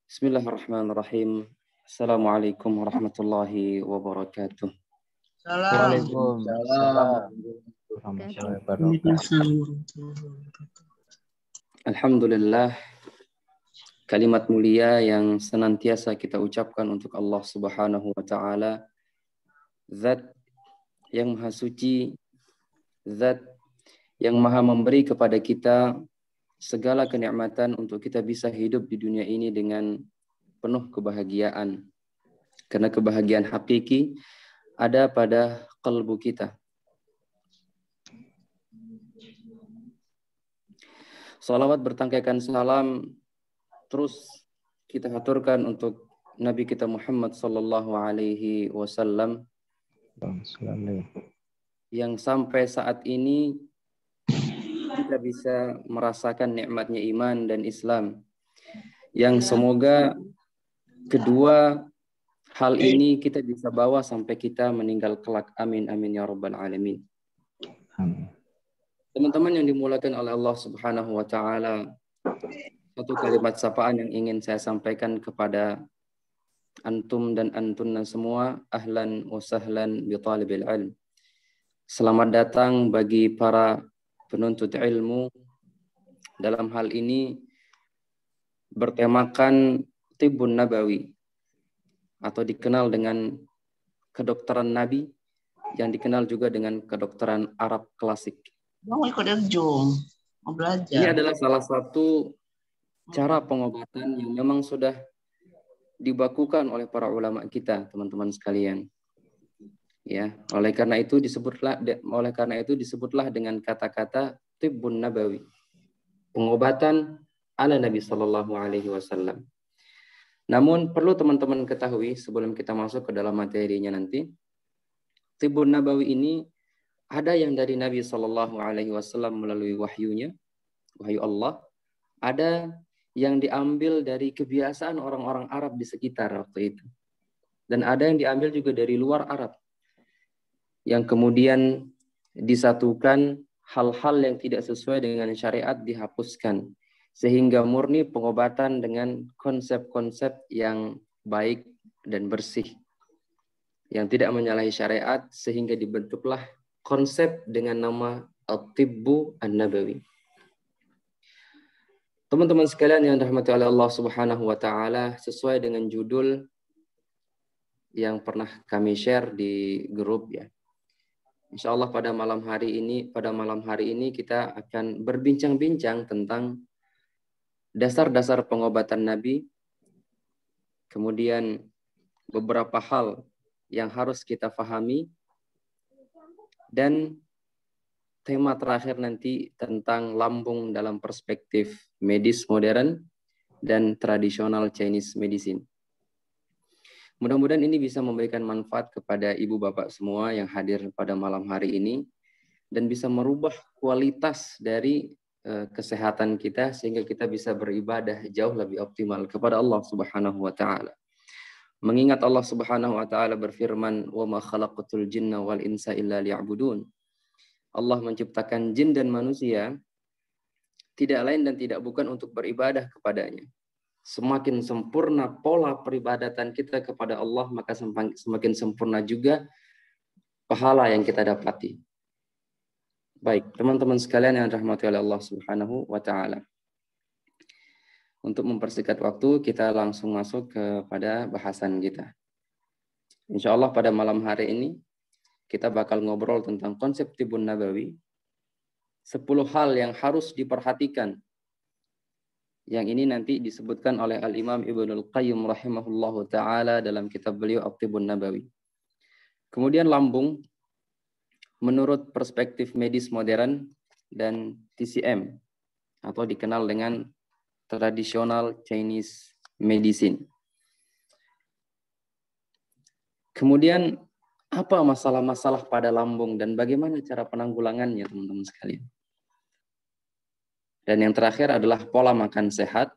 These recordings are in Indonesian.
Bismillahirrahmanirrahim. Assalamualaikum warahmatullahi wabarakatuh. Waalaikumsalam warahmatullahi wabarakatuh. Alhamdulillah, kalimat mulia yang senantiasa kita ucapkan untuk Allah Subhanahu wa taala, Zat yang Maha Suci, Zat yang Maha memberi kepada kita segala kenikmatan untuk kita bisa hidup di dunia ini dengan penuh kebahagiaan. Karena kebahagiaan hakiki ada pada kalbu kita. Salawat bertangkaikan salam terus kita haturkan untuk Nabi kita Muhammad sallallahu alaihi wasallam yang sampai saat ini kita bisa merasakan nikmatnya iman dan Islam, yang semoga kedua hal ini kita bisa bawa sampai kita meninggal kelak. Amin amin ya rabbal alamin. Teman-teman yang dimuliakan oleh Allah Subhanahu wa taala, satu kalimat sapaan yang ingin saya sampaikan kepada antum dan antunna semua. Ahlan wa sahlan bi talibil ilm. Selamat datang bagi para penuntut ilmu. Dalam hal ini bertemakan Tibbun Nabawi atau dikenal dengan kedokteran Nabi, yang dikenal juga dengan kedokteran Arab klasik. Mau ikut Zoom, mau belajar. Ini adalah salah satu cara pengobatan yang memang sudah dibakukan oleh para ulama kita, teman-teman sekalian. Ya, oleh karena itu disebutlah dengan kata-kata Tibbun Nabawi, pengobatan ala Nabi Sallallahu Alaihi Wasallam. Namun perlu teman-teman ketahui sebelum kita masuk ke dalam materinya nanti, Tibbun Nabawi ini ada yang dari Nabi Sallallahu Alaihi Wasallam melalui wahyunya, wahyu Allah. Ada yang diambil dari kebiasaan orang-orang Arab di sekitar waktu itu. Dan ada yang diambil juga dari luar Arab, yang kemudian disatukan, hal-hal yang tidak sesuai dengan syariat dihapuskan, sehingga murni pengobatan dengan konsep-konsep yang baik dan bersih, yang tidak menyalahi syariat, sehingga dibentuklah konsep dengan nama At-Tibbu An-Nabawi. Teman-teman sekalian yang dirahmati oleh Allah Subhanahu wa taala, sesuai dengan judul yang pernah kami share di grup ya. Insyaallah pada malam hari ini kita akan berbincang-bincang tentang dasar-dasar pengobatan Nabi, kemudian beberapa hal yang harus kita pahami, dan tema terakhir nanti tentang lambung dalam perspektif medis modern dan tradisional Chinese medicine. Mudah-mudahan ini bisa memberikan manfaat kepada ibu bapak semua yang hadir pada malam hari ini dan bisa merubah kualitas dari kesehatan kita sehingga kita bisa beribadah jauh lebih optimal kepada Allah Subhanahu wa taala. Mengingat Allah Subhanahu wa taala berfirman, "Wa ma khalaqatul jinna wal insa illa liya'budun." Allah menciptakan jin dan manusia tidak lain dan tidak bukan untuk beribadah kepadanya. Semakin sempurna pola peribadatan kita kepada Allah, maka semakin sempurna juga pahala yang kita dapati. Baik, teman-teman sekalian yang dirahmati oleh Allah Subhanahu wa taala. Untuk mempersingkat waktu, kita langsung masuk kepada bahasan kita. Insyaallah pada malam hari ini kita bakal ngobrol tentang konsep Tibbun Nabawi. 10 hal yang harus diperhatikan. Yang ini nanti disebutkan oleh Al-Imam Ibnul Qayyim rahimahullahu ta'ala dalam kitab beliau At-Tibbun Nabawi. Kemudian lambung, menurut perspektif medis modern dan TCM, atau dikenal dengan traditional Chinese medicine. Kemudian apa masalah-masalah pada lambung dan bagaimana cara penanggulangannya, teman-teman sekalian. Dan yang terakhir adalah pola makan sehat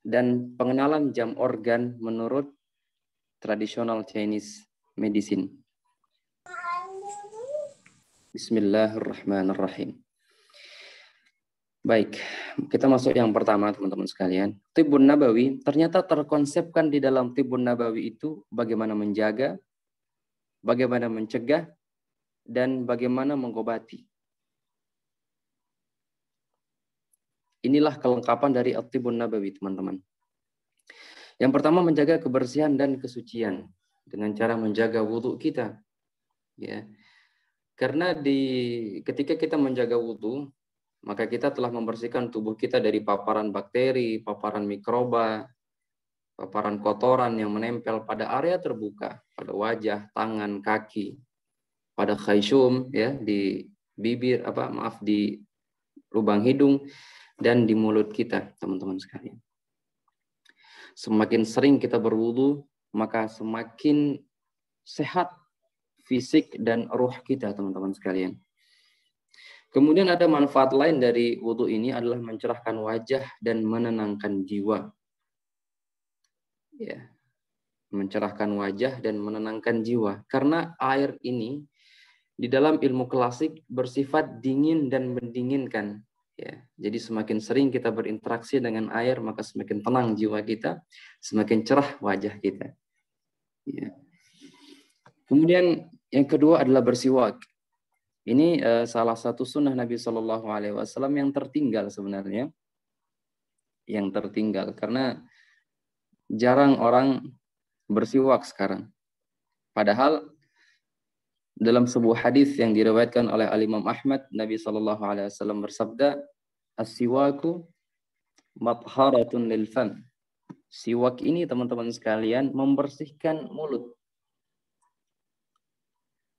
dan pengenalan jam organ menurut tradisional Chinese medicine. Bismillahirrahmanirrahim. Baik, kita masuk yang pertama teman-teman sekalian. Tibbun Nabawi ternyata terkonsepkan di dalam Tibbun Nabawi itu bagaimana menjaga, bagaimana mencegah, dan bagaimana mengobati. Inilah kelengkapan dari At-Tibbun Nabawi, teman-teman. Yang pertama, menjaga kebersihan dan kesucian dengan cara menjaga wudhu kita. Ya. Karena ketika kita menjaga wudhu, maka kita telah membersihkan tubuh kita dari paparan bakteri, paparan mikroba, paparan kotoran yang menempel pada area terbuka, pada wajah, tangan, kaki, pada khayshum, ya, di bibir, di lubang hidung, dan di mulut kita, teman-teman sekalian. Semakin sering kita berwudu, maka semakin sehat fisik dan ruh kita, teman-teman sekalian. Kemudian ada manfaat lain dari wudu ini adalah mencerahkan wajah dan menenangkan jiwa. Ya, mencerahkan wajah dan menenangkan jiwa. Karena air ini di dalam ilmu klasik bersifat dingin dan mendinginkan. Ya, jadi semakin sering kita berinteraksi dengan air, maka semakin tenang jiwa kita, semakin cerah wajah kita. Ya. Kemudian yang kedua adalah bersiwak. Ini salah satu sunnah Nabi Shallallahu Alaihi Wasallam yang tertinggal sebenarnya, yang tertinggal karena jarang orang bersiwak sekarang. Padahal dalam sebuah hadis yang diriwayatkan oleh Al-Imam Ahmad, Nabi Shallallahu Alaihi Wasallam bersabda, "As-siwaku matharatun lil fam." Siwak ini, teman-teman sekalian, membersihkan mulut.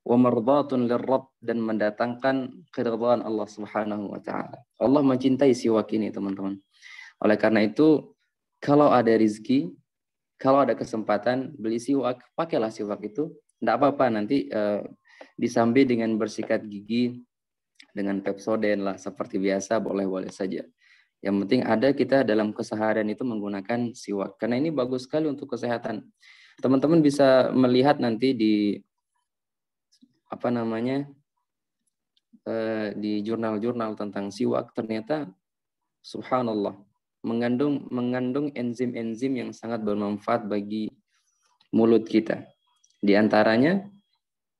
Wa mardatun lirrabb, dan mendatangkan keridhaan Allah Subhanahu wa taala. Allah mencintai siwak ini, teman-teman. Oleh karena itu, kalau ada rezeki, kalau ada kesempatan beli siwak, pakailah siwak itu. Enggak apa-apa, nanti disambi dengan bersikat gigi dengan Pepsodent lah, seperti biasa, boleh-boleh saja. Yang penting ada kita dalam keseharian itu menggunakan siwak. Karena ini bagus sekali untuk kesehatan. Teman-teman bisa melihat nanti di di jurnal-jurnal tentang siwak, ternyata subhanallah mengandung enzim-enzim yang sangat bermanfaat bagi mulut kita. Di antaranya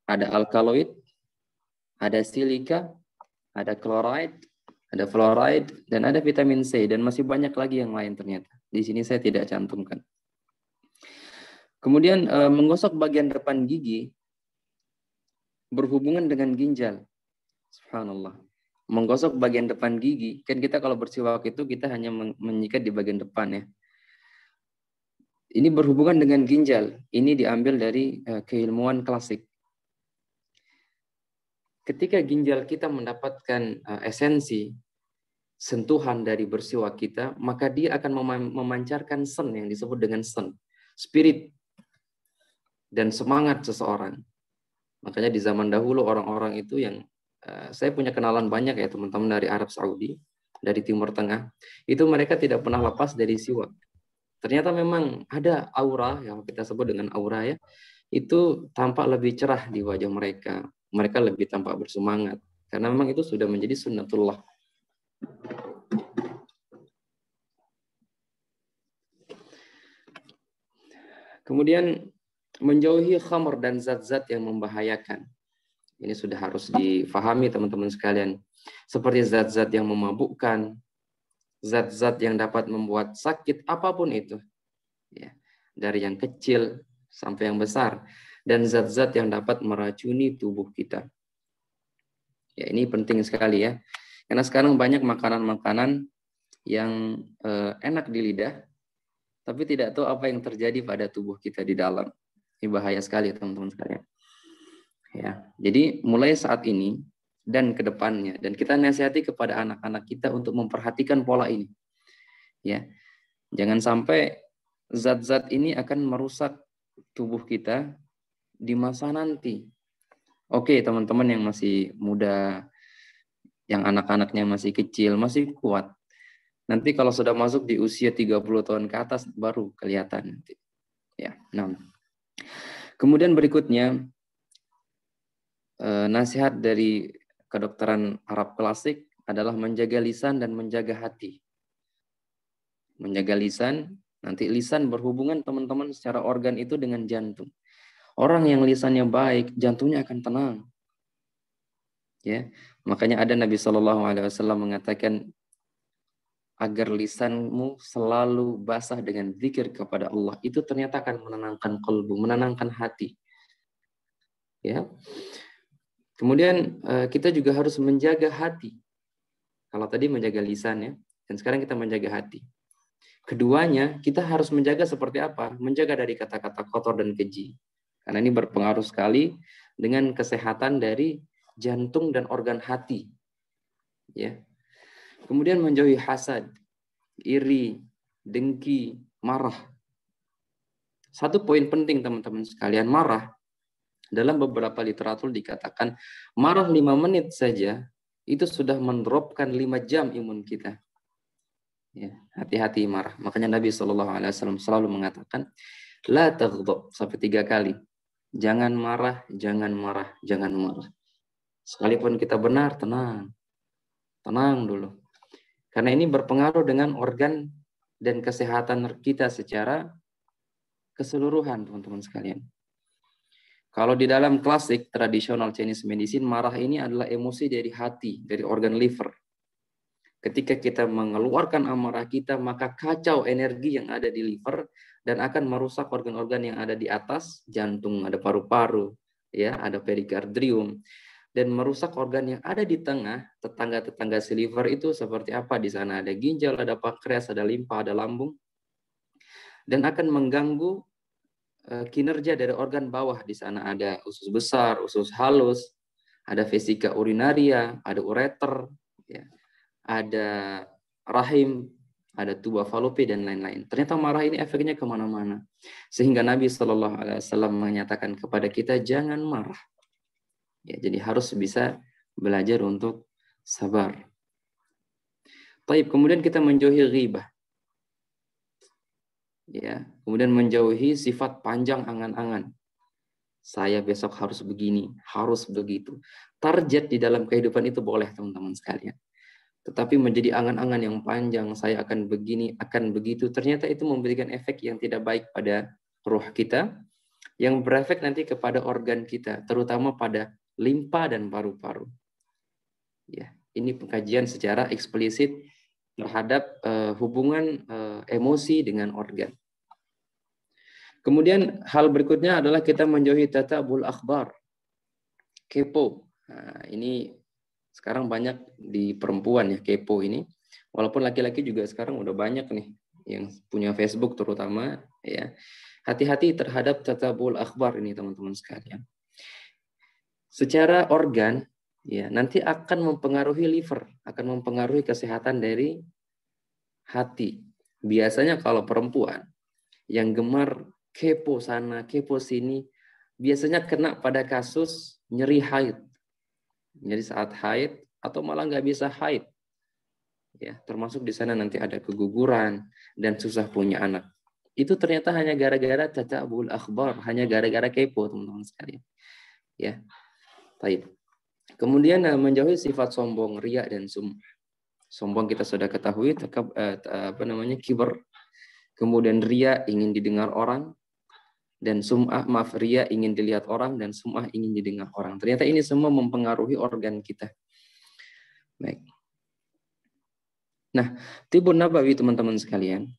ada alkaloid, ada silika, ada chloride, ada fluoride, dan ada vitamin C, dan masih banyak lagi yang lain ternyata. Di sini saya tidak cantumkan. Kemudian menggosok bagian depan gigi berhubungan dengan ginjal. Subhanallah. Menggosok bagian depan gigi, kan kita kalau bersiwak itu kita hanya menyikat di bagian depan ya. Ini berhubungan dengan ginjal. Ini diambil dari keilmuan klasik. Ketika ginjal kita mendapatkan esensi sentuhan dari bersiwak kita, maka dia akan memancarkan sen yang disebut dengan sen, spirit dan semangat seseorang. Makanya di zaman dahulu orang-orang itu yang saya punya kenalan banyak ya teman-teman dari Arab Saudi, dari Timur Tengah, itu mereka tidak pernah lepas dari siwak. Ternyata memang ada aura yang kita sebut dengan aura ya, itu tampak lebih cerah di wajah mereka. Mereka lebih tampak bersemangat karena memang itu sudah menjadi sunnatullah. Kemudian menjauhi khamr dan zat-zat yang membahayakan. Ini sudah harus difahami teman-teman sekalian. Seperti zat-zat yang memabukkan, zat-zat yang dapat membuat sakit apapun itu. Ya, dari yang kecil sampai yang besar. Dan zat-zat yang dapat meracuni tubuh kita. Ya, ini penting sekali ya. Karena sekarang banyak makanan-makanan yang enak di lidah, tapi tidak tahu apa yang terjadi pada tubuh kita di dalam. Ini bahaya sekali teman-teman sekalian. Ya, jadi mulai saat ini dan ke depannya, dan kita nasihati kepada anak-anak kita untuk memperhatikan pola ini. Ya, jangan sampai zat-zat ini akan merusak tubuh kita di masa nanti. Oke, teman-teman yang masih muda, yang anak-anaknya masih kecil, masih kuat. Nanti kalau sudah masuk di usia 30 tahun ke atas baru kelihatan nanti. Ya, nah. Kemudian berikutnya nasihat dari kedokteran Arab klasik adalah menjaga lisan dan menjaga hati. Menjaga lisan, nanti lisan berhubungan teman-teman secara organ itu dengan jantung. Orang yang lisannya baik, jantungnya akan tenang. Ya, makanya ada Nabi SAW mengatakan agar lisanmu selalu basah dengan zikir kepada Allah. Itu ternyata akan menenangkan kalbu, menenangkan hati. Ya. Kemudian kita juga harus menjaga hati. Kalau tadi menjaga lisan ya, dan sekarang kita menjaga hati. Keduanya kita harus menjaga seperti apa? Menjaga dari kata-kata kotor dan keji. Karena ini berpengaruh sekali dengan kesehatan dari jantung dan organ hati. Ya. Kemudian menjauhi hasad, iri, dengki, marah. Satu poin penting teman-teman sekalian, marah. Dalam beberapa literatur dikatakan marah 5 menit saja itu sudah mendropkan 5 jam imun kita. Ya, hati-hati marah. Makanya Nabi SAW selalu mengatakan la taghdab sampai 3 kali. Jangan marah, jangan marah, jangan marah. Sekalipun kita benar, tenang. Tenang dulu. Karena ini berpengaruh dengan organ dan kesehatan kita secara keseluruhan, teman-teman sekalian. Kalau di dalam klasik tradisional Chinese medicine, marah ini adalah emosi dari hati, dari organ liver. Ketika kita mengeluarkan amarah kita, maka kacau energi yang ada di liver dan akan merusak organ-organ yang ada di atas, jantung, ada paru-paru, ya, ada perikardium, dan merusak organ yang ada di tengah, tetangga-tetangga si liver itu seperti apa? Di sana ada ginjal, ada pankreas, ada limpa, ada lambung, dan akan mengganggu kinerja dari organ bawah. Di sana ada usus besar, usus halus, ada vesika urinaria, ada ureter, ya, ada rahim, ada tuba falopi dan lain-lain. Ternyata marah ini efeknya kemana-mana. Sehingga Nabi SAW menyatakan kepada kita jangan marah. Ya, jadi harus bisa belajar untuk sabar. Baik, kemudian kita menjauhi ghibah. Ya, kemudian menjauhi sifat panjang angan-angan. Saya besok harus begini, harus begitu. Target di dalam kehidupan itu boleh teman-teman sekalian. Tetapi menjadi angan-angan yang panjang, saya akan begini, akan begitu, ternyata itu memberikan efek yang tidak baik pada ruh kita, yang berefek nanti kepada organ kita, terutama pada limpa dan paru-paru. Ya, ini pengkajian secara eksplisit terhadap hubungan emosi dengan organ. Kemudian hal berikutnya adalah kita menjauhi tatabul akhbar, kepo. Nah, ini sekarang banyak di perempuan ya, kepo ini. Walaupun laki-laki juga sekarang udah banyak nih yang punya Facebook terutama ya. Hati-hati terhadap tatabul akhbar ini teman-teman sekalian. Secara organ ya, nanti akan mempengaruhi liver, akan mempengaruhi kesehatan dari hati. Biasanya kalau perempuan yang gemar kepo sana, kepo sini, biasanya kena pada kasus nyeri haid. Jadi saat haid atau malah nggak bisa haid. Ya, termasuk di sana nanti ada keguguran dan susah punya anak. Itu ternyata hanya gara-gara tatabul akhbar, hanya gara-gara kepo, teman-teman sekalian. Ya. Baik. Kemudian menjauhi sifat sombong, riya dan sum'ah. Sombong kita sudah ketahui, kibar. Kemudian riya ingin didengar orang, dan sum'ah, riya ingin dilihat orang, dan sum'ah ingin didengar orang. Ternyata ini semua mempengaruhi organ kita. Baik. Nah, Tibun Nabawi teman-teman sekalian,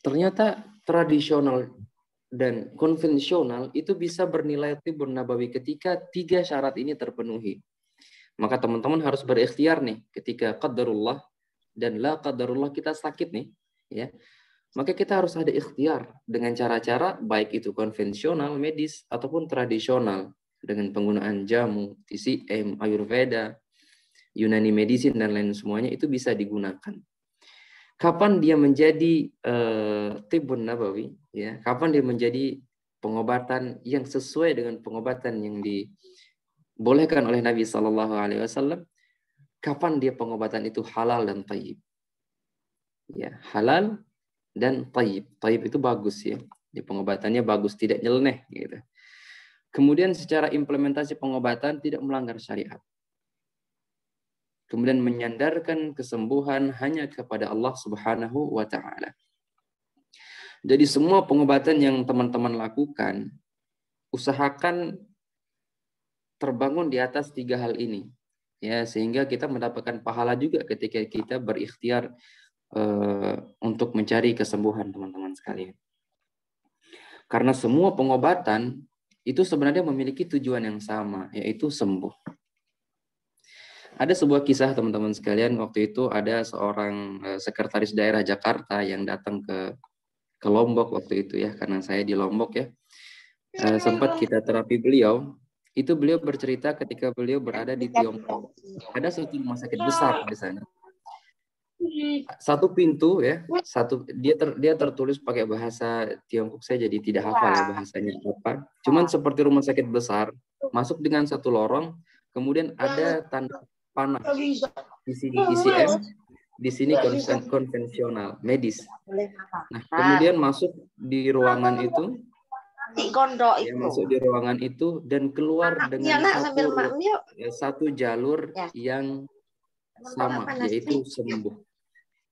ternyata tradisional dan konvensional itu bisa bernilai Tibun Nabawi ketika 3 syarat ini terpenuhi. Maka teman-teman harus berikhtiar nih ketika qadarullah dan la qadarullah kita sakit nih, ya. Maka kita harus ada ikhtiar dengan cara-cara baik itu konvensional, medis, ataupun tradisional dengan penggunaan jamu, TCM, Ayurveda, Yunani medicine, dan lain semuanya itu bisa digunakan. Kapan dia menjadi Tibbun Nabawi? Ya, kapan dia menjadi pengobatan yang sesuai dengan pengobatan yang dibolehkan oleh Nabi SAW? Kapan dia pengobatan itu halal dan thayyib? Ya, halal dan thayyib. Thayyib itu bagus ya. Di pengobatannya bagus, tidak nyeleneh gitu. Kemudian secara implementasi pengobatan tidak melanggar syariat. kemudian menyandarkan kesembuhan hanya kepada Allah Subhanahu wa taala. Jadi semua pengobatan yang teman-teman lakukan, usahakan terbangun di atas 3 hal ini. Ya, sehingga kita mendapatkan pahala juga ketika kita berikhtiar untuk mencari kesembuhan, teman-teman sekalian. Karena semua pengobatan itu sebenarnya memiliki tujuan yang sama, yaitu sembuh. Ada sebuah kisah, teman-teman sekalian, waktu itu ada seorang sekretaris daerah Jakarta yang datang ke Lombok waktu itu ya, karena saya di Lombok ya. Sempat kita terapi beliau. Itu beliau bercerita ketika beliau berada di Tiongkok. Ada satu rumah sakit besar di sana. Satu pintu ya, dia tertulis pakai bahasa Tiongkok, saya jadi tidak hafal ya bahasanya apa. Cuman seperti rumah sakit besar, masuk dengan satu lorong, kemudian ada tanda panah. Di sini ICM, di sini konvensional, medis. Nah, kemudian masuk di ruangan itu, ya, masuk di ruangan itu dan keluar dengan satu jalur yang sama, yaitu sembuh.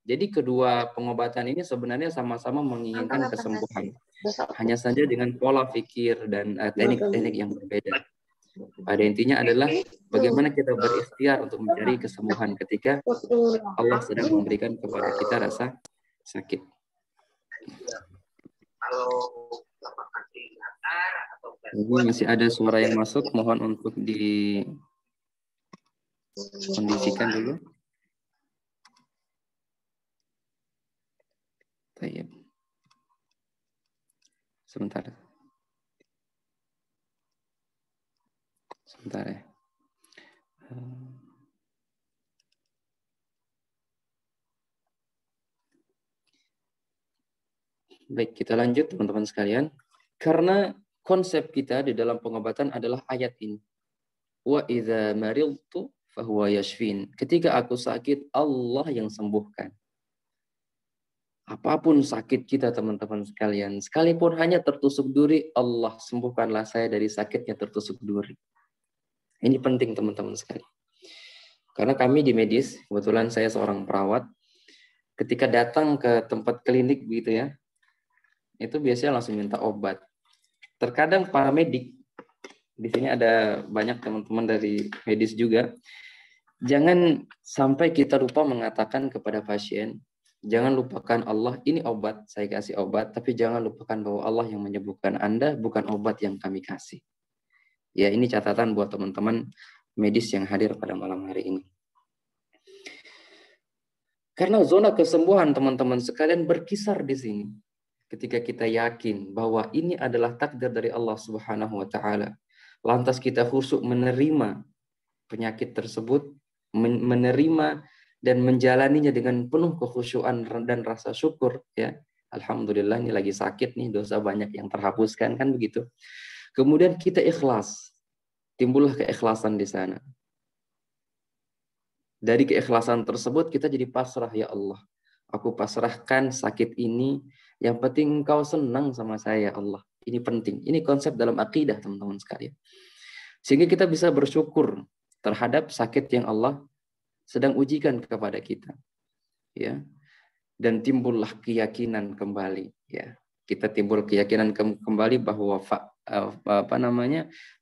Jadi kedua pengobatan ini sebenarnya sama-sama menginginkan kesembuhan. Hanya saja dengan pola pikir dan teknik-teknik yang berbeda. Pada intinya adalah bagaimana kita berikhtiar untuk mencari kesembuhan ketika Allah sedang memberikan kepada kita rasa sakit. Ini masih ada suara yang masuk, mohon untuk dikondisikan dulu. Baik. Sebentar ya. Baik, kita lanjut teman-teman sekalian. Karena konsep kita di dalam pengobatan adalah ayat ini. Wa idza maridtu fahuwa yashfin. Ketika aku sakit, Allah yang sembuhkan. Apapun sakit kita teman-teman sekalian, sekalipun hanya tertusuk duri, Allah sembuhkanlah saya dari sakitnya tertusuk duri. Ini penting teman-teman sekalian. Karena kami di medis, kebetulan saya seorang perawat, ketika datang ke tempat klinik gitu ya, itu biasanya langsung minta obat. Terkadang para medik, di sini ada banyak teman-teman dari medis juga, jangan sampai kita lupa mengatakan kepada pasien, jangan lupakan Allah, ini obat, saya kasih obat, tapi jangan lupakan bahwa Allah yang menyembuhkan Anda, bukan obat yang kami kasih. Ya, ini catatan buat teman-teman medis yang hadir pada malam hari ini. Karena zona kesembuhan teman-teman sekalian berkisar di sini. Ketika kita yakin bahwa ini adalah takdir dari Allah Subhanahu wa taala, lantas kita khusyuk menerima penyakit tersebut, menerima dan menjalaninya dengan penuh kekhusyuan dan rasa syukur ya. Alhamdulillah ini lagi sakit nih, dosa banyak yang terhapuskan, kan begitu. Kemudian kita ikhlas. Timbullah keikhlasan di sana. Dari keikhlasan tersebut kita jadi pasrah, ya Allah. Aku pasrahkan sakit ini, yang penting Engkau senang sama saya, Allah. Ini penting. Ini konsep dalam akidah, teman-teman sekalian. Sehingga kita bisa bersyukur terhadap sakit yang Allah sedang ujikan kepada kita, ya. Dan timbullah keyakinan kembali, ya. Kita timbul keyakinan kembali bahwa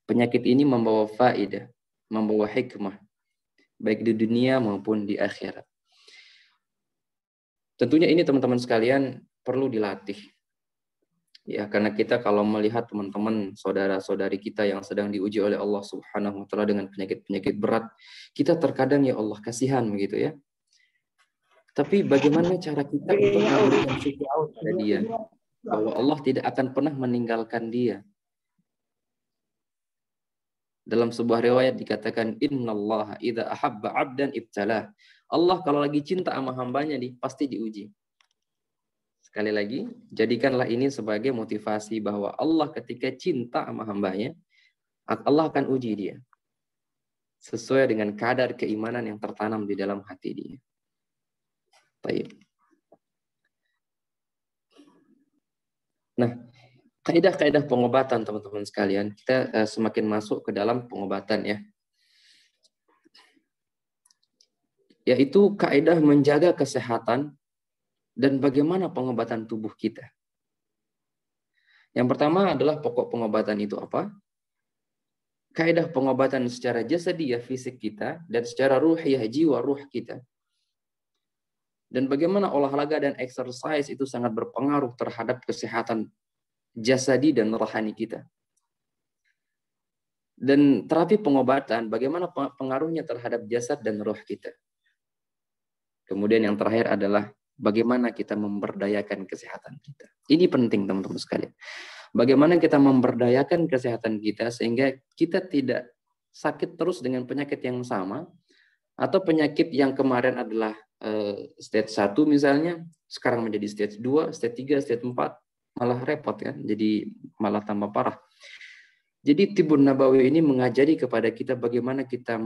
penyakit ini membawa faedah, membawa hikmah, baik di dunia maupun di akhirat. Tentunya ini teman-teman sekalian perlu dilatih. Ya, karena kita kalau melihat teman-teman, saudara-saudari kita yang sedang diuji oleh Allah Subhanahu wa taala dengan penyakit-penyakit berat, kita terkadang ya Allah kasihan begitu ya. Tapi bagaimana cara kita untuk memberikan syukur kepada dia bahwa Allah tidak akan pernah meninggalkan dia. Dalam sebuah riwayat dikatakan innallaha idza ahabba 'abdan ibtalah. Allah kalau lagi cinta sama hambanya nih pasti diuji. Sekali lagi, jadikanlah ini sebagai motivasi bahwa Allah ketika cinta sama hambanya, Allah akan uji dia. Sesuai dengan kadar keimanan yang tertanam di dalam hati dia. Baik. Nah, kaidah-kaidah pengobatan teman-teman sekalian, kita semakin masuk ke dalam pengobatan ya. yaitu kaidah menjaga kesehatan dan bagaimana pengobatan tubuh kita. Yang pertama adalah pokok pengobatan itu apa? Kaidah pengobatan secara jasadiyah fisik kita dan secara ruhiyah jiwa ruh kita. Dan bagaimana olahraga dan exercise itu sangat berpengaruh terhadap kesehatan jasadi dan rohani kita. Dan terapi pengobatan, bagaimana pengaruhnya terhadap jasad dan roh kita. Kemudian yang terakhir adalah bagaimana kita memberdayakan kesehatan kita. Ini penting teman-teman sekalian. Bagaimana kita memberdayakan kesehatan kita sehingga kita tidak sakit terus dengan penyakit yang sama, atau penyakit yang kemarin adalah stage 1 misalnya, sekarang menjadi stage 2, stage 3, stage 4, malah repot kan, jadi malah tambah parah. Jadi Tibbun Nabawi ini mengajari kepada kita bagaimana kita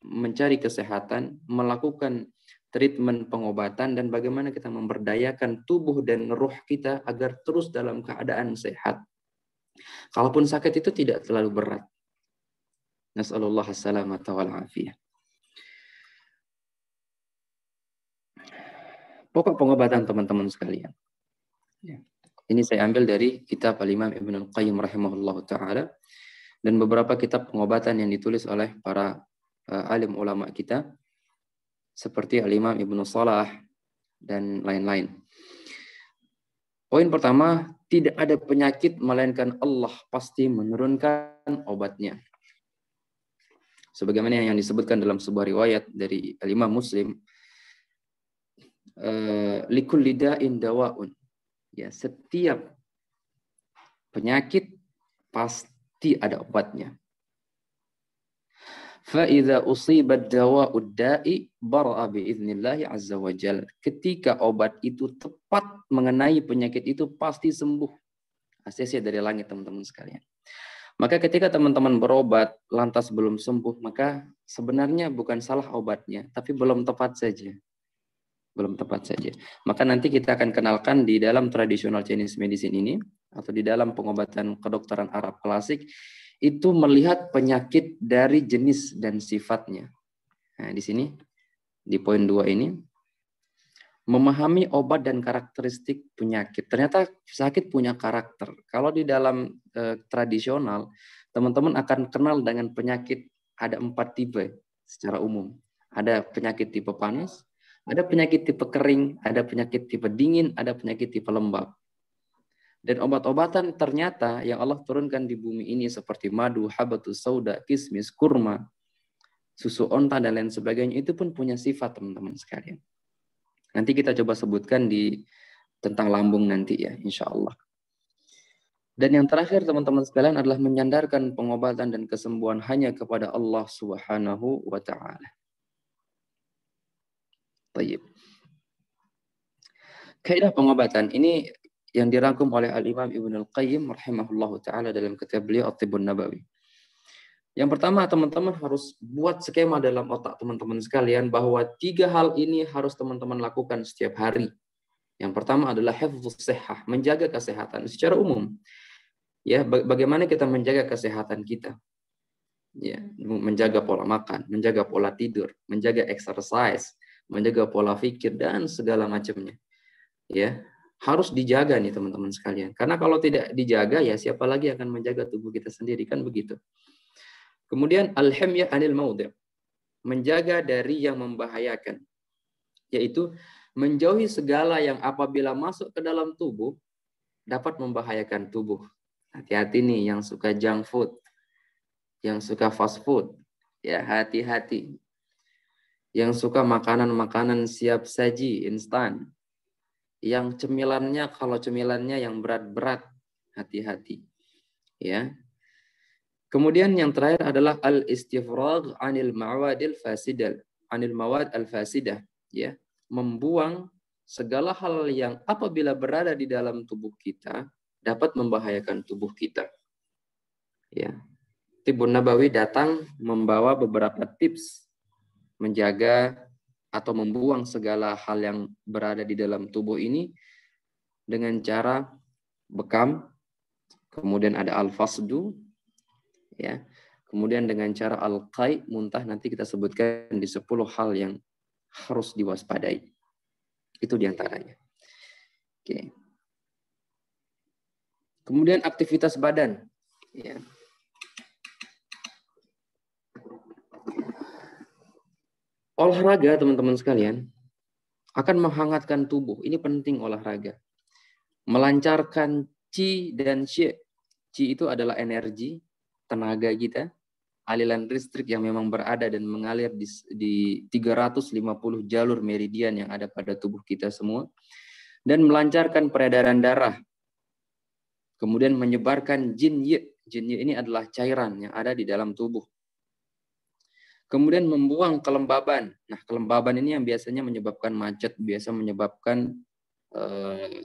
mencari kesehatan, melakukan treatment pengobatan, dan bagaimana kita memberdayakan tubuh dan ruh kita agar terus dalam keadaan sehat. Kalaupun sakit itu tidak terlalu berat. Nas'alullah as-salamata wal afiyah. Pokok pengobatan teman-teman sekalian. Ini saya ambil dari kitab Al-Imam Ibnul Qayyim rahimahullah ta'ala dan beberapa kitab pengobatan yang ditulis oleh para alim ulama kita seperti Al-Imam Ibnu Salah dan lain-lain. Poin pertama, tidak ada penyakit melainkan Allah pasti menurunkan obatnya. Sebagaimana yang disebutkan dalam sebuah riwayat dari Al-Imam Muslim, likulli da'in dawa'un. Ya, setiap penyakit pasti ada obatnya. Fa idza usiba ad-dawa'ud da'i bara'a bi idznillah azza wa jalla. Ketika obat itu tepat mengenai penyakit itu pasti sembuh. ACC dari langit teman-teman sekalian. Maka ketika teman-teman berobat lantas belum sembuh, maka sebenarnya bukan salah obatnya, tapi belum tepat saja. Belum tepat saja. Maka nanti kita akan kenalkan di dalam traditional Chinese medicine ini, atau di dalam pengobatan kedokteran Arab klasik, itu melihat penyakit dari jenis dan sifatnya. Nah, di sini, di poin 2 ini, memahami obat dan karakteristik penyakit. Ternyata sakit punya karakter. Kalau di dalam tradisional, teman-teman akan kenal dengan penyakit ada 4 tipe secara umum. Ada penyakit tipe panas, ada penyakit tipe kering, ada penyakit tipe dingin, ada penyakit tipe lembab. Dan obat-obatan ternyata yang Allah turunkan di bumi ini seperti madu, habatus sauda, kismis, kurma, susu onta, dan lain sebagainya, itu pun punya sifat teman-teman sekalian. Nanti kita coba sebutkan tentang lambung nanti ya, insya Allah. Dan yang terakhir teman-teman sekalian adalah menyandarkan pengobatan dan kesembuhan hanya kepada Allah Subhanahu wa Ta'ala. Baik. Kaidah pengobatan ini yang dirangkum oleh Al-Imam Ibnul Qayyim rahimahullahu ta'ala dalam kitab beliau At-Tibbun Nabawi. Yang pertama, teman-teman harus buat skema dalam otak teman-teman sekalian bahwa 3 hal ini harus teman-teman lakukan setiap hari. Yang pertama adalah hifdzus shihah, menjaga kesehatan secara umum. Ya, bagaimana kita menjaga kesehatan kita? Ya, menjaga pola makan, menjaga pola tidur, menjaga exercise, menjaga pola pikir dan segala macamnya. Ya, harus dijaga nih teman-teman sekalian. Karena kalau tidak dijaga ya siapa lagi akan menjaga tubuh kita sendiri, kan begitu. Kemudian al-himyah anil maudhi', menjaga dari yang membahayakan, yaitu menjauhi segala yang apabila masuk ke dalam tubuh dapat membahayakan tubuh. Hati-hati nih yang suka junk food, yang suka fast food, ya hati-hati. Yang suka makanan-makanan siap saji, instan. Yang cemilannya, kalau cemilannya yang berat-berat, hati-hati. Ya. Kemudian yang terakhir adalah al-istifragh anil mawadil fasidah, anil mawad al-fasidah, ya. Membuang segala hal yang apabila berada di dalam tubuh kita dapat membahayakan tubuh kita. Ya. Tibbun Nabawi datang membawa beberapa tips menjaga atau membuang segala hal yang berada di dalam tubuh ini dengan cara bekam, kemudian ada al-fasdu, ya, kemudian dengan cara al-qai, muntah, nanti kita sebutkan di 10 hal yang harus diwaspadai. Itu diantaranya. Oke. Kemudian aktivitas badan. Ya. Olahraga, teman-teman sekalian, akan menghangatkan tubuh. Ini penting olahraga. Melancarkan qi dan xie. Qi itu adalah energi, tenaga kita, aliran listrik yang memang berada dan mengalir di 350 jalur meridian yang ada pada tubuh kita semua. Dan melancarkan peredaran darah. Kemudian menyebarkan jin ye. Jin ye ini adalah cairan yang ada di dalam tubuh. Kemudian membuang kelembaban. Nah, kelembaban ini yang biasanya menyebabkan macet, biasa menyebabkan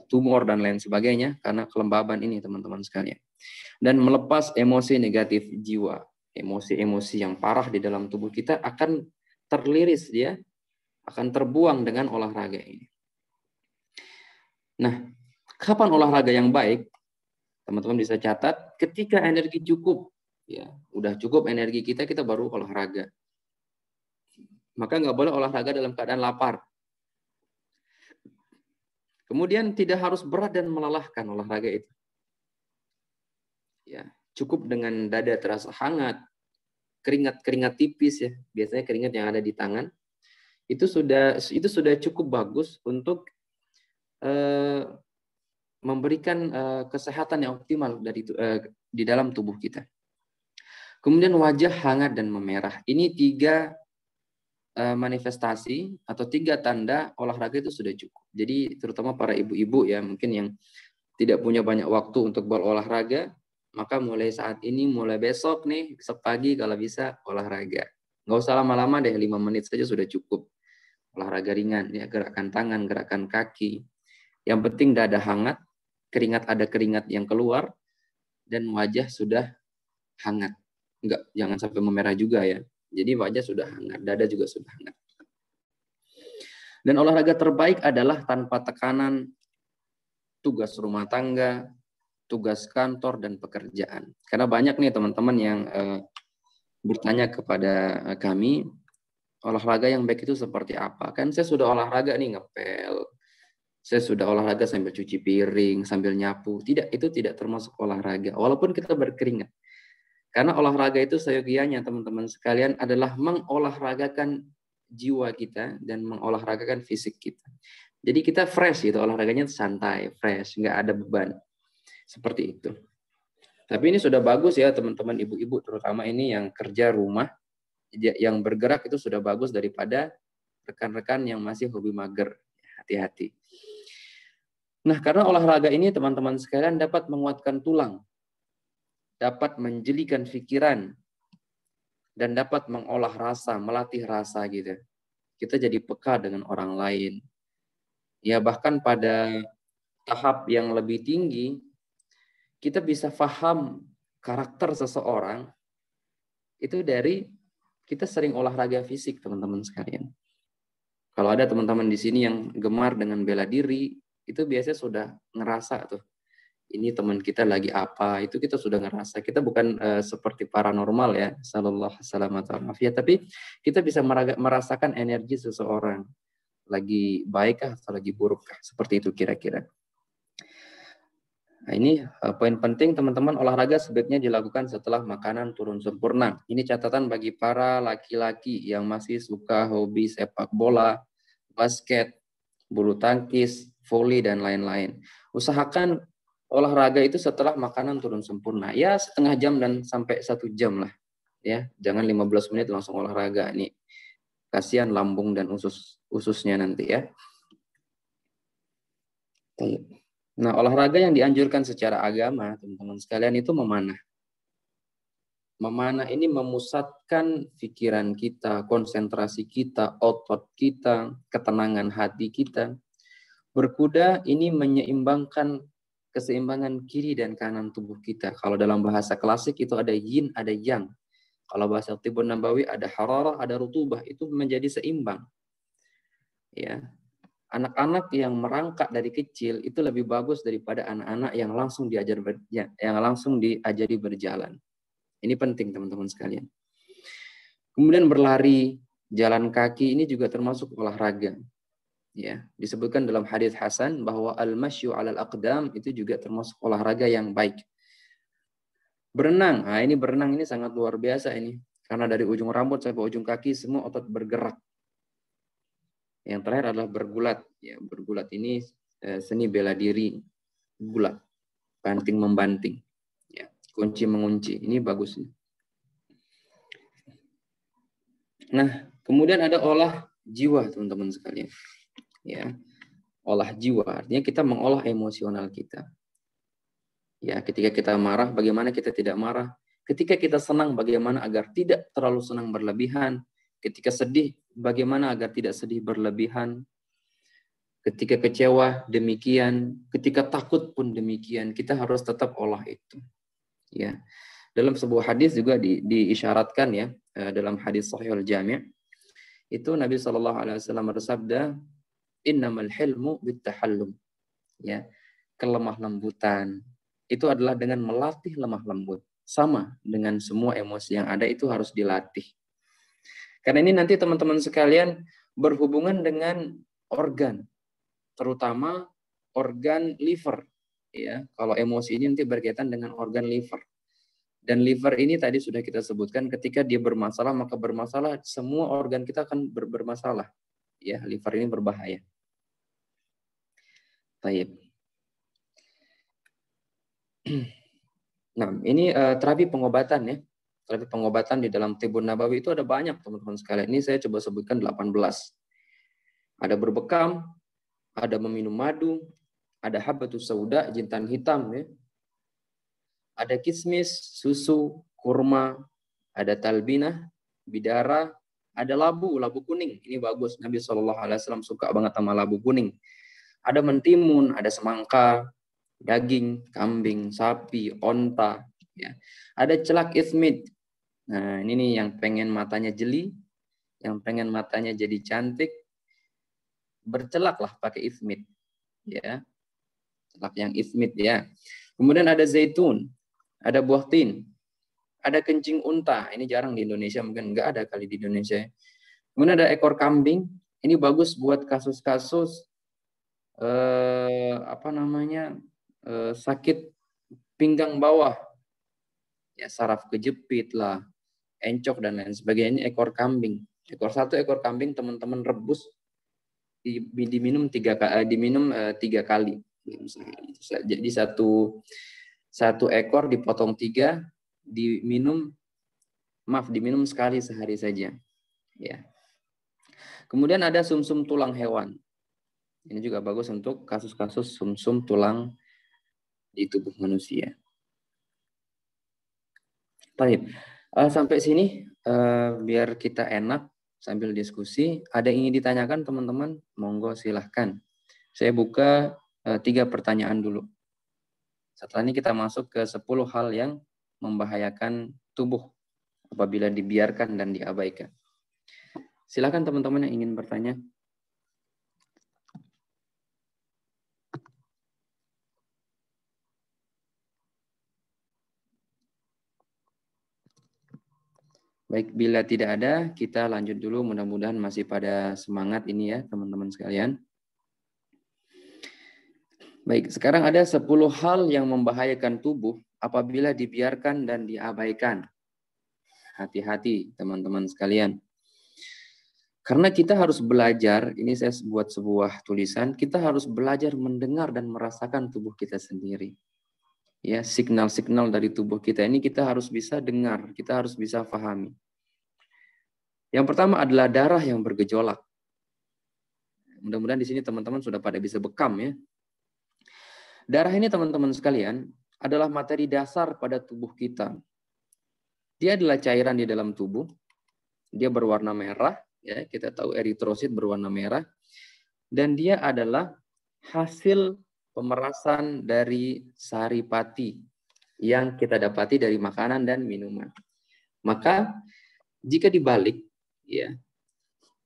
tumor dan lain sebagainya karena kelembaban ini, teman-teman sekalian. Dan melepas emosi negatif jiwa. Emosi-emosi yang parah di dalam tubuh kita akan terliris, dia akan terbuang dengan olahraga ini. Nah, kapan olahraga yang baik? Teman-teman bisa catat, ketika energi cukup, ya, udah cukup energi kita baru olahraga. Maka nggak boleh olahraga dalam keadaan lapar. Kemudian tidak harus berat dan melelahkan olahraga itu. Ya, cukup dengan dada terasa hangat, keringat tipis ya, biasanya keringat yang ada di tangan, itu sudah cukup bagus untuk memberikan kesehatan yang optimal di dalam tubuh kita. Kemudian wajah hangat dan memerah. Ini 3 manifestasi atau 3 tanda olahraga itu sudah cukup. Jadi terutama para ibu-ibu ya, mungkin yang tidak punya banyak waktu untuk berolahraga, maka mulai saat ini, mulai besok pagi kalau bisa olahraga. Nggak usah lama-lama deh, 5 menit saja sudah cukup. Olahraga ringan ya, gerakan tangan, gerakan kaki. Yang penting dada hangat, ada keringat yang keluar, dan wajah sudah hangat. Jangan sampai memerah juga ya. Jadi wajah sudah hangat, dada juga sudah hangat. Dan olahraga terbaik adalah tanpa tekanan tugas rumah tangga, tugas kantor, dan pekerjaan. Karena banyak nih teman-teman yang bertanya kepada kami, olahraga yang baik itu seperti apa? Kan saya sudah olahraga nih, ngepel. Saya sudah olahraga sambil cuci piring, sambil nyapu. Itu tidak termasuk olahraga, walaupun kita berkeringat. Karena olahraga itu seyogianya, teman-teman sekalian, adalah mengolahragakan jiwa kita dan mengolahragakan fisik kita. Jadi kita fresh gitu, olahraganya santai, fresh, nggak ada beban. Seperti itu. Tapi ini sudah bagus ya teman-teman ibu-ibu, terutama ini yang kerja rumah, yang bergerak itu sudah bagus daripada rekan-rekan yang masih hobi mager. Hati-hati. Nah, karena olahraga ini teman-teman sekalian dapat menguatkan tulang, dapat menjelikan pikiran, dan dapat mengolah rasa, melatih rasa gitu. Kita jadi peka dengan orang lain. Ya, bahkan pada tahap yang lebih tinggi, kita bisa paham karakter seseorang itu dari kita sering olahraga fisik, teman-teman sekalian. Kalau ada teman-teman di sini yang gemar dengan bela diri, itu biasanya sudah ngerasa tuh, ini teman kita lagi apa, itu kita sudah ngerasa. Kita bukan seperti paranormal ya, sallallahu alaihi, tapi kita bisa merasakan energi seseorang lagi baikkah atau lagi burukkah, seperti itu kira-kira. Nah, ini poin penting teman-teman, olahraga sebaiknya dilakukan setelah makanan turun sempurna. Ini catatan bagi para laki-laki yang masih suka hobi sepak bola, basket, bulu tangkis, voli, dan lain-lain. Usahakan olahraga itu setelah makanan turun sempurna. Ya, setengah jam dan sampai 1 jam lah. Ya, jangan 15 menit langsung olahraga. Nih, kasihan lambung dan ususnya nanti ya. Nah, olahraga yang dianjurkan secara agama, teman-teman sekalian, itu memanah. Memanah ini memusatkan pikiran kita, konsentrasi kita, otot kita, ketenangan hati kita. Berkuda ini menyeimbangkan keseimbangan kiri dan kanan tubuh kita. Kalau dalam bahasa klasik itu ada yin, ada yang. Kalau bahasa Tibun Nabawi ada hararah, ada rutubah. Itu menjadi seimbang. Ya. Anak-anak yang merangkak dari kecil itu lebih bagus daripada anak-anak yang langsung diajari berjalan. Ini penting teman-teman sekalian. Kemudian berlari, jalan kaki ini juga termasuk olahraga. Ya, disebutkan dalam hadis hasan bahwa al-masyu 'alal aqdam itu juga termasuk olahraga yang baik. Berenang, nah ini berenang ini sangat luar biasa ini. Karena dari ujung rambut sampai ujung kaki semua otot bergerak. Yang terakhir adalah bergulat. Ya, bergulat ini seni bela diri, gulat, banting membanting. Ya, kunci mengunci, ini bagus. Nah, kemudian ada olah jiwa, teman-teman sekalian. Ya, olah jiwa artinya kita mengolah emosional kita. Ya, ketika kita marah, bagaimana kita tidak marah? Ketika kita senang, bagaimana agar tidak terlalu senang berlebihan? Ketika sedih, bagaimana agar tidak sedih berlebihan? Ketika kecewa, demikian. Ketika takut pun demikian. Kita harus tetap olah itu. Ya, dalam sebuah hadis juga diisyaratkan ya, dalam hadis Sahih al-Jami', itu Nabi SAW bersabda, innamal hilmu bittahallum. Ya, kelemah lembutan itu adalah dengan melatih lemah lembut. Sama dengan semua emosi yang ada itu harus dilatih. Karena ini nanti teman-teman sekalian berhubungan dengan organ, terutama organ liver. Ya, kalau emosi ini nanti berkaitan dengan organ liver. Dan liver ini tadi sudah kita sebutkan, ketika dia bermasalah maka bermasalah semua organ kita akan bermasalah. Ya, liver ini berbahaya. Baik. Nah, ini terapi pengobatan ya. Terapi pengobatan di dalam Tibun Nabawi itu ada banyak, teman-teman sekalian. Ini saya coba sebutkan 18. Ada berbekam, ada meminum madu, ada habatus sauda, jintan hitam ya. Ada kismis, susu, kurma, ada talbinah, bidara, ada labu kuning. Ini bagus. Nabi SAW suka banget sama labu kuning. Ada mentimun, ada semangka, daging, kambing, sapi, onta. Ya. Ada celak ismit. Nah, ini nih yang pengen matanya jeli, yang pengen matanya jadi cantik, bercelaklah pakai ismit. Ya. Celak yang ismit ya. Kemudian ada zaitun, ada buah tin, ada kencing unta. Ini jarang di Indonesia, mungkin nggak ada kali di Indonesia. Kemudian ada ekor kambing. Ini bagus buat kasus-kasus sakit pinggang bawah, ya saraf kejepit lah, encok dan lain sebagainya. Ekor kambing, ekor kambing teman-teman rebus, diminum 3 kali. Jadi satu ekor dipotong 3, diminum sekali sehari saja. Ya. Kemudian ada sumsum tulang hewan. Ini juga bagus untuk kasus-kasus sumsum tulang di tubuh manusia. Baik, sampai sini biar kita enak sambil diskusi. Ada yang ingin ditanyakan teman-teman? Monggo silahkan. Saya buka 3 pertanyaan dulu. Setelah ini kita masuk ke 10 hal yang membahayakan tubuh apabila dibiarkan dan diabaikan. Silahkan teman-teman yang ingin bertanya. Baik, bila tidak ada, kita lanjut dulu. Mudah-mudahan masih pada semangat ini ya, teman-teman sekalian. Baik, sekarang ada 10 hal yang membahayakan tubuh apabila dibiarkan dan diabaikan. Hati-hati, teman-teman sekalian. Karena kita harus belajar, ini saya buat sebuah tulisan, kita harus belajar mendengar dan merasakan tubuh kita sendiri. Ya, signal-signal dari tubuh kita ini kita harus bisa dengar, kita harus bisa pahami. Yang pertama adalah darah yang bergejolak. Mudah-mudahan di sini teman-teman sudah pada bisa bekam ya. Darah ini teman-teman sekalian adalah materi dasar pada tubuh kita. Dia adalah cairan di dalam tubuh. Dia berwarna merah, ya, kita tahu eritrosit berwarna merah. Dan dia adalah hasil pemerasan dari saripati yang kita dapati dari makanan dan minuman. Maka jika dibalik, ya,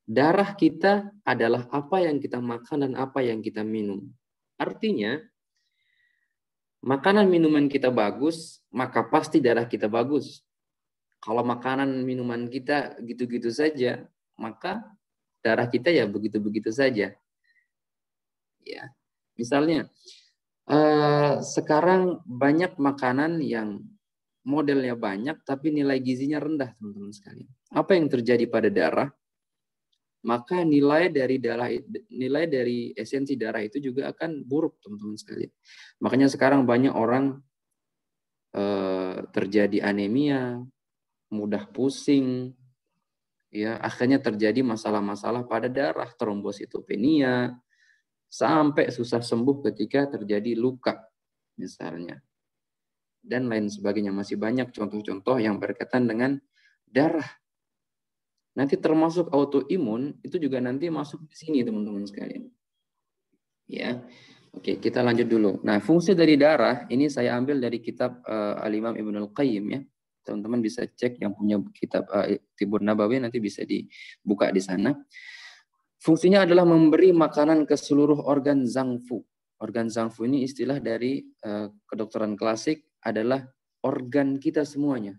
darah kita adalah apa yang kita makan dan apa yang kita minum. Artinya, makanan minuman kita bagus, maka pasti darah kita bagus. Kalau makanan minuman kita gitu-gitu saja, maka darah kita ya begitu-begitu saja. Ya, misalnya sekarang banyak makanan yang modelnya banyak tapi nilai gizinya rendah, teman-teman sekalian. Apa yang terjadi pada darah? Maka nilai dari esensi darah itu juga akan buruk, teman-teman sekalian. Makanya sekarang banyak orang terjadi anemia, mudah pusing, ya akhirnya terjadi masalah-masalah pada darah, trombositopenia, sampai susah sembuh ketika terjadi luka, misalnya. Dan lain sebagainya. Masih banyak contoh-contoh yang berkaitan dengan darah. Nanti termasuk autoimun, itu juga nanti masuk di sini, teman-teman sekalian. Ya, oke, kita lanjut dulu. Nah, fungsi dari darah, ini saya ambil dari kitab Al-Imam Ibnul Qayyim, ya. Teman-teman bisa cek yang punya kitab Tibur Nabawi, nanti bisa dibuka di sana. Fungsinya adalah memberi makanan ke seluruh organ zangfu. Organ zangfu ini istilah dari kedokteran klasik, adalah organ kita semuanya.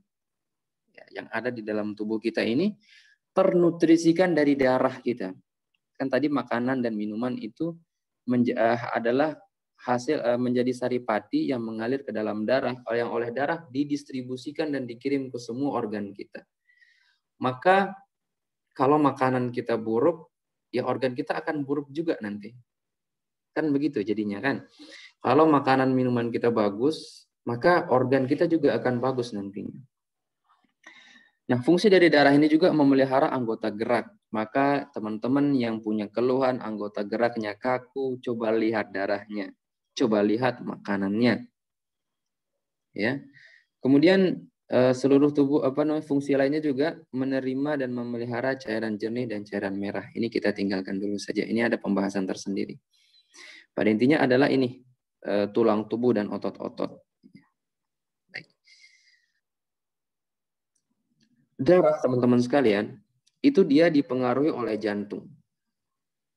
Ya, yang ada di dalam tubuh kita ini ternutrisikan dari darah kita. Kan tadi makanan dan minuman itu adalah hasil menjadi saripati yang mengalir ke dalam darah, yang oleh darah didistribusikan dan dikirim ke semua organ kita. Maka kalau makanan kita buruk, ya organ kita akan buruk juga nanti. Kan begitu jadinya kan. Kalau makanan minuman kita bagus, maka organ kita juga akan bagus nantinya. Nah, fungsi dari darah ini juga memelihara anggota gerak. Maka teman-teman yang punya keluhan anggota geraknya kaku, coba lihat darahnya. Coba lihat makanannya. Ya. Kemudian seluruh tubuh fungsi lainnya juga menerima dan memelihara cairan jernih dan cairan merah. Ini kita tinggalkan dulu saja. Ini ada pembahasan tersendiri. Pada intinya adalah ini tulang tubuh dan otot-otot. Darah, teman-teman sekalian, itu dia dipengaruhi oleh jantung,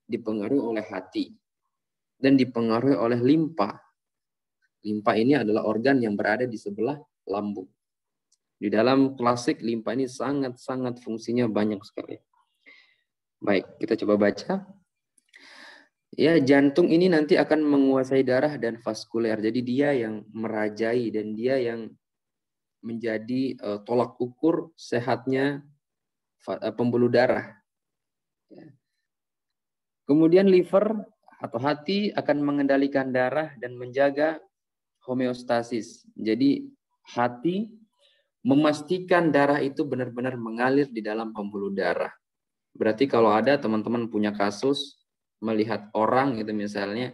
dipengaruhi oleh hati, dan dipengaruhi oleh limpa. Limpa ini adalah organ yang berada di sebelah lambung. Di dalam klasik, limpa ini sangat-sangat fungsinya banyak sekali. Baik, kita coba baca. Ya, jantung ini nanti akan menguasai darah dan vaskuler. Jadi dia yang merajai dan dia yang menjadi tolak ukur sehatnya pembuluh darah. Kemudian liver atau hati akan mengendalikan darah dan menjaga homeostasis. Jadi hati memastikan darah itu benar-benar mengalir di dalam pembuluh darah. Berarti kalau ada teman-teman punya kasus melihat orang gitu misalnya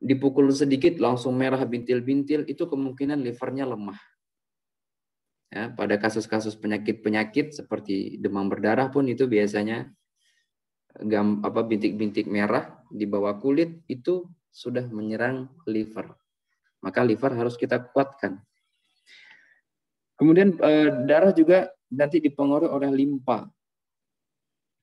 dipukul sedikit langsung merah bintil-bintil, itu kemungkinan livernya lemah. Ya, pada kasus-kasus penyakit-penyakit seperti demam berdarah pun itu biasanya bintik-bintik merah di bawah kulit itu sudah menyerang liver. Maka liver harus kita kuatkan. Kemudian darah juga nanti dipengaruhi oleh limpa.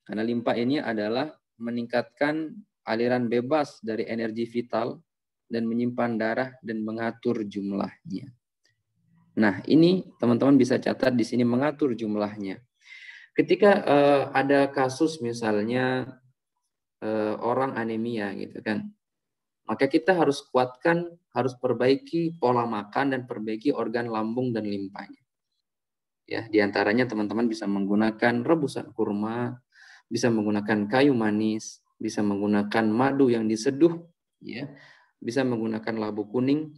Karena limpa ini adalah meningkatkan aliran bebas dari energi vital dan menyimpan darah dan mengatur jumlahnya. Nah, ini teman-teman bisa catat di sini mengatur jumlahnya. Ketika ada kasus misalnya orang anemia gitu kan, maka kita harus kuatkan, harus perbaiki pola makan dan perbaiki organ lambung dan limpanya. Ya, diantaranya teman-teman bisa menggunakan rebusan kurma, bisa menggunakan kayu manis, bisa menggunakan madu yang diseduh, ya, bisa menggunakan labu kuning.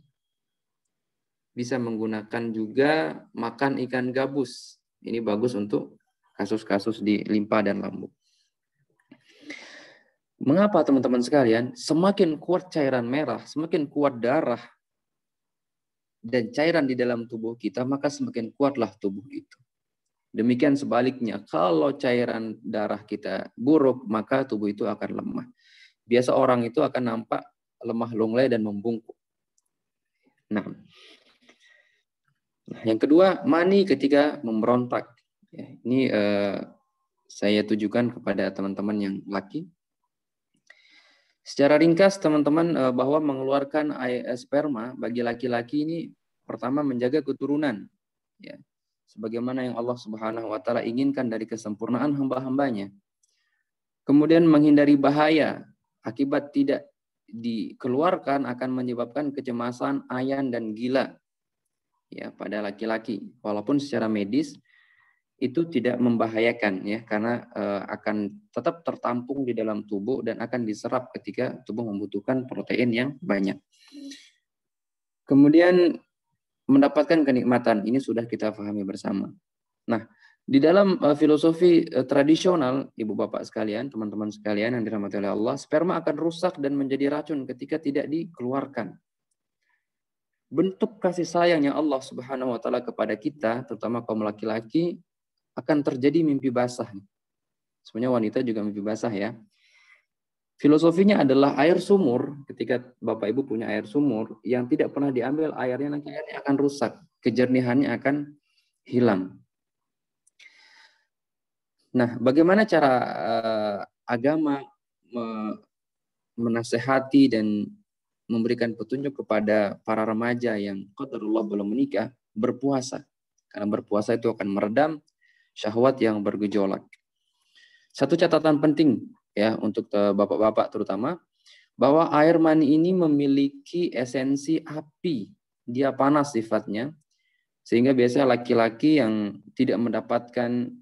Bisa menggunakan juga makan ikan gabus. Ini bagus untuk kasus-kasus di limpa dan lambung. Mengapa teman-teman sekalian? Semakin kuat cairan merah, semakin kuat darah dan cairan di dalam tubuh kita, maka semakin kuatlah tubuh itu. Demikian sebaliknya, kalau cairan darah kita buruk, maka tubuh itu akan lemah. Biasa orang itu akan nampak lemah lunglai dan membungkuk. Nah, yang kedua, mani ketika memberontak. Ya, ini saya tujukan kepada teman-teman yang laki. Secara ringkas, teman-teman, bahwa mengeluarkan sperma bagi laki-laki ini pertama menjaga keturunan. Ya. sebagaimana yang Allah Subhanahu wa taala inginkan dari kesempurnaan hamba-hambanya. Kemudian menghindari bahaya akibat tidak dikeluarkan akan menyebabkan kecemasan, ayan dan gila ya pada laki-laki. Walaupun secara medis itu tidak membahayakan ya, karena akan tetap tertampung di dalam tubuh dan akan diserap ketika tubuh membutuhkan protein yang banyak. Kemudian mendapatkan kenikmatan, ini sudah kita pahami bersama. Nah, di dalam filosofi tradisional, ibu bapak sekalian, teman-teman sekalian yang dirahmati oleh Allah, sperma akan rusak dan menjadi racun ketika tidak dikeluarkan. Bentuk kasih sayangnya Allah Subhanahu wa taala kepada kita, terutama kaum laki-laki, akan terjadi mimpi basah. Sebenarnya wanita juga mimpi basah ya. Filosofinya adalah air sumur, ketika Bapak Ibu punya air sumur yang tidak pernah diambil airnya, nanti airnya akan rusak, kejernihannya akan hilang. Nah, bagaimana cara agama menasehati dan memberikan petunjuk kepada para remaja yang qadarullah belum menikah, berpuasa. Karena berpuasa itu akan meredam syahwat yang bergejolak. Satu catatan penting ya untuk bapak-bapak terutama, bahwa air mani ini memiliki esensi api, dia panas sifatnya, sehingga biasanya laki-laki yang tidak mendapatkan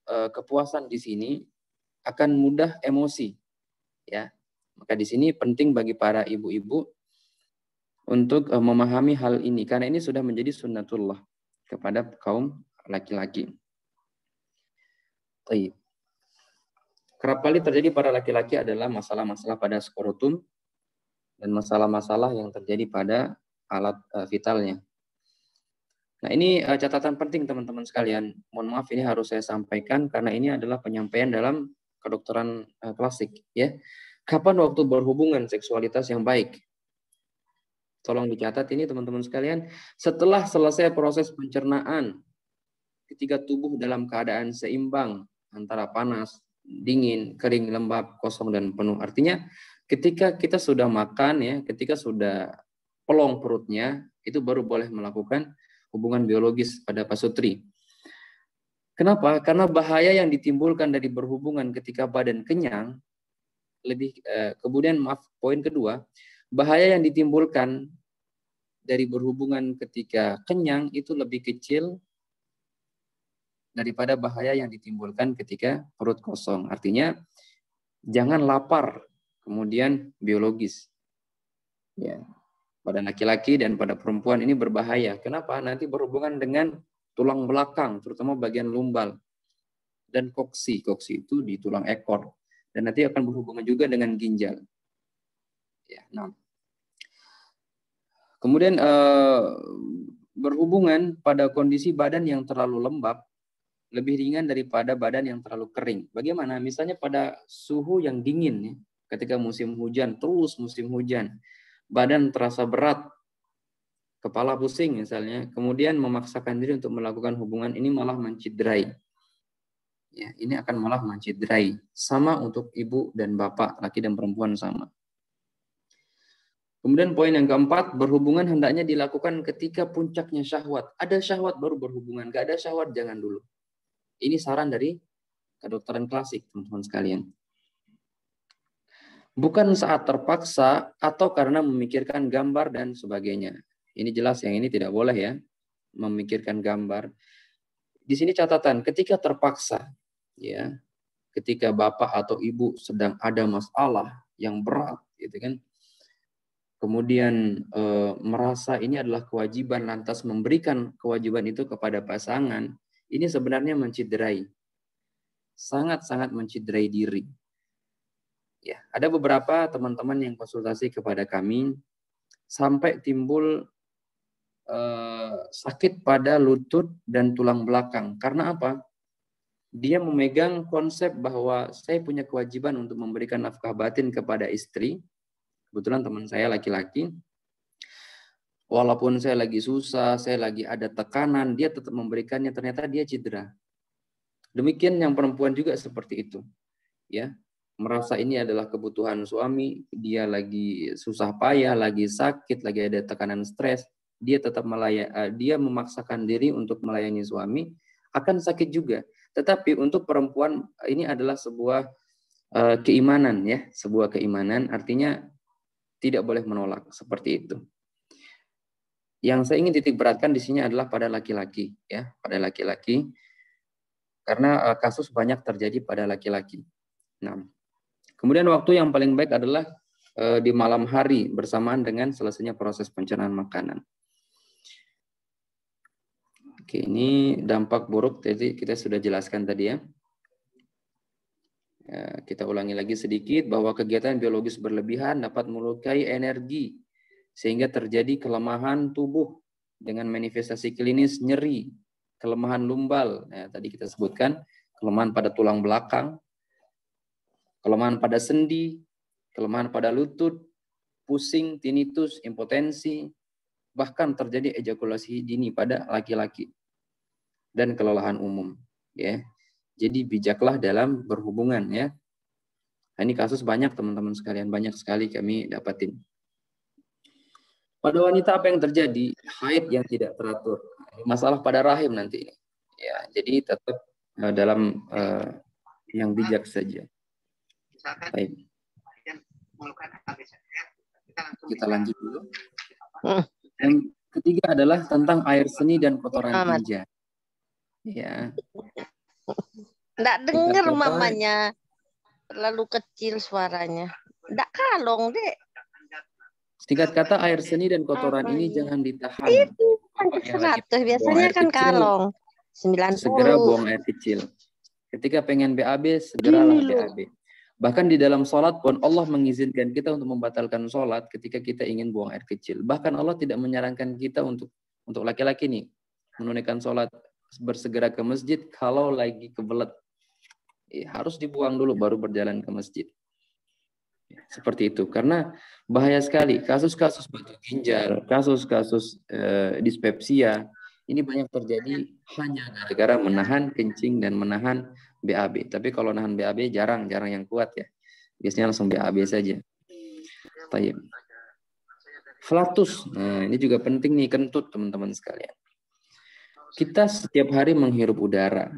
kepuasan di sini akan mudah emosi, ya. Maka di sini penting bagi para ibu-ibu untuk memahami hal ini, karena ini sudah menjadi sunnatullah kepada kaum laki-laki. Baik. Kerap kali terjadi pada laki-laki adalah masalah-masalah pada skrotum dan masalah-masalah yang terjadi pada alat vitalnya. Nah, ini catatan penting teman-teman sekalian. Mohon maaf ini harus saya sampaikan karena ini adalah penyampaian dalam kedokteran klasik ya. Kapan waktu berhubungan seksualitas yang baik? Tolong dicatat ini teman-teman sekalian. Setelah selesai proses pencernaan, ketika tubuh dalam keadaan seimbang antara panas, dingin, kering, lembab, kosong, dan penuh. Artinya ketika kita sudah makan ya, ketika sudah pelong perutnya, itu baru boleh melakukan hubungan biologis pada pasutri. Kenapa? Karena bahaya yang ditimbulkan dari berhubungan ketika badan kenyang, kemudian poin kedua, bahaya yang ditimbulkan dari berhubungan ketika kenyang itu lebih kecil daripada bahaya yang ditimbulkan ketika perut kosong. Artinya jangan lapar kemudian biologis. Ya. Pada laki-laki dan pada perempuan ini berbahaya. Kenapa? Nanti berhubungan dengan tulang belakang, terutama bagian lumbal. Dan koksi. Koksi itu di tulang ekor. Dan nanti akan berhubungan juga dengan ginjal. Ya, nah. Kemudian berhubungan pada kondisi badan yang terlalu lembab lebih ringan daripada badan yang terlalu kering. Bagaimana? Misalnya pada suhu yang dingin, ya, ketika musim hujan, terus musim hujan, badan terasa berat, kepala pusing misalnya, kemudian memaksakan diri untuk melakukan hubungan, ini malah mencederai. Ya, ini akan malah mencederai. Sama untuk ibu dan bapak, laki dan perempuan sama. Kemudian poin yang keempat, berhubungan hendaknya dilakukan ketika puncaknya syahwat. Ada syahwat baru berhubungan, gak ada syahwat jangan dulu. Ini saran dari kedokteran klasik, teman-teman sekalian. Bukan saat terpaksa atau karena memikirkan gambar dan sebagainya. Ini jelas yang ini tidak boleh ya, memikirkan gambar. Di sini catatan, ketika terpaksa, ya, ketika bapak atau ibu sedang ada masalah yang berat, gitu kan, kemudian merasa ini adalah kewajiban, lantas memberikan kewajiban itu kepada pasangan, ini sebenarnya mencederai, sangat-sangat mencederai diri. Ya, ada beberapa teman-teman yang konsultasi kepada kami sampai timbul sakit pada lutut dan tulang belakang. Karena apa? Dia memegang konsep bahwa saya punya kewajiban untuk memberikan nafkah batin kepada istri. Kebetulan teman saya laki-laki. Walaupun saya lagi susah, saya lagi ada tekanan, dia tetap memberikannya, ternyata dia cedera. Demikian yang perempuan juga seperti itu. Ya, merasa ini adalah kebutuhan suami, dia lagi susah payah, lagi sakit, lagi ada tekanan stres, dia tetap dia memaksakan diri untuk melayani suami, akan sakit juga. Tetapi untuk perempuan ini adalah sebuah keimanan ya, sebuah keimanan, artinya tidak boleh menolak seperti itu. Yang saya ingin titik beratkan di sini adalah pada laki-laki ya, pada laki-laki, karena kasus banyak terjadi pada laki-laki. Nah, kemudian waktu yang paling baik adalah di malam hari bersamaan dengan selesainya proses pencernaan makanan. Oke, ini dampak buruk tadi kita sudah jelaskan tadi ya. Kita ulangi lagi sedikit bahwa kegiatan biologis berlebihan dapat melukai energi sehingga terjadi kelemahan tubuh dengan manifestasi klinis nyeri, kelemahan lumbal. Nah, tadi kita sebutkan kelemahan pada tulang belakang, kelemahan pada sendi, kelemahan pada lutut, pusing, tinnitus, impotensi, bahkan terjadi ejakulasi dini pada laki-laki dan kelelahan umum. Ya, jadi bijaklah dalam berhubungan ya. Nah, ini kasus banyak teman-teman sekalian, banyak sekali kami dapatin. Pada wanita apa yang terjadi? Haid yang tidak teratur. Masalah pada rahim nanti. Ya, jadi tetap dalam yang bijak saja. Baik. Kita lanjut dulu. Yang ketiga adalah tentang air seni dan kotoran tinja. Ya. Nggak dengar mamanya. Terlalu kecil suaranya. Nggak kalong, Dek. Singkat kata, air seni dan kotoran ini jangan ditahan. Itu 100, biasanya kan kalong. 90. Segera buang air kecil. Ketika pengen BAB, segeralah BAB. Bahkan di dalam sholat pun Allah mengizinkan kita untuk membatalkan sholat ketika kita ingin buang air kecil. Bahkan Allah tidak menyarankan kita untuk laki-laki nih menunaikan sholat bersegera ke masjid kalau lagi kebelet. Harus dibuang dulu baru berjalan ke masjid. Seperti itu, karena bahaya sekali kasus-kasus batu ginjal, kasus-kasus dispepsia ini banyak terjadi hanya gara-gara menahan kencing dan menahan BAB. Tapi kalau nahan BAB jarang yang kuat ya, biasanya langsung BAB saja. Tayyib. Flatus, nah ini juga penting nih, kentut teman-teman sekalian. Kita setiap hari menghirup udara,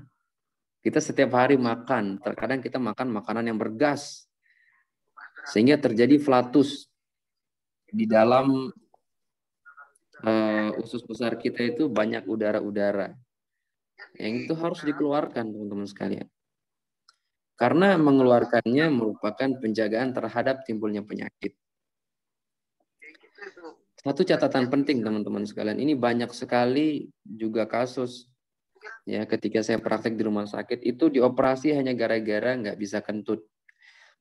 kita setiap hari makan, terkadang kita makan makanan yang bergas, sehingga terjadi flatus di dalam usus besar kita itu banyak udara-udara yang itu harus dikeluarkan teman-teman sekalian, karena mengeluarkannya merupakan penjagaan terhadap timbulnya penyakit. Satu catatan penting teman-teman sekalian, ini banyak sekali juga kasus ya ketika saya praktek di rumah sakit itu dioperasi hanya gara-gara nggak bisa kentut.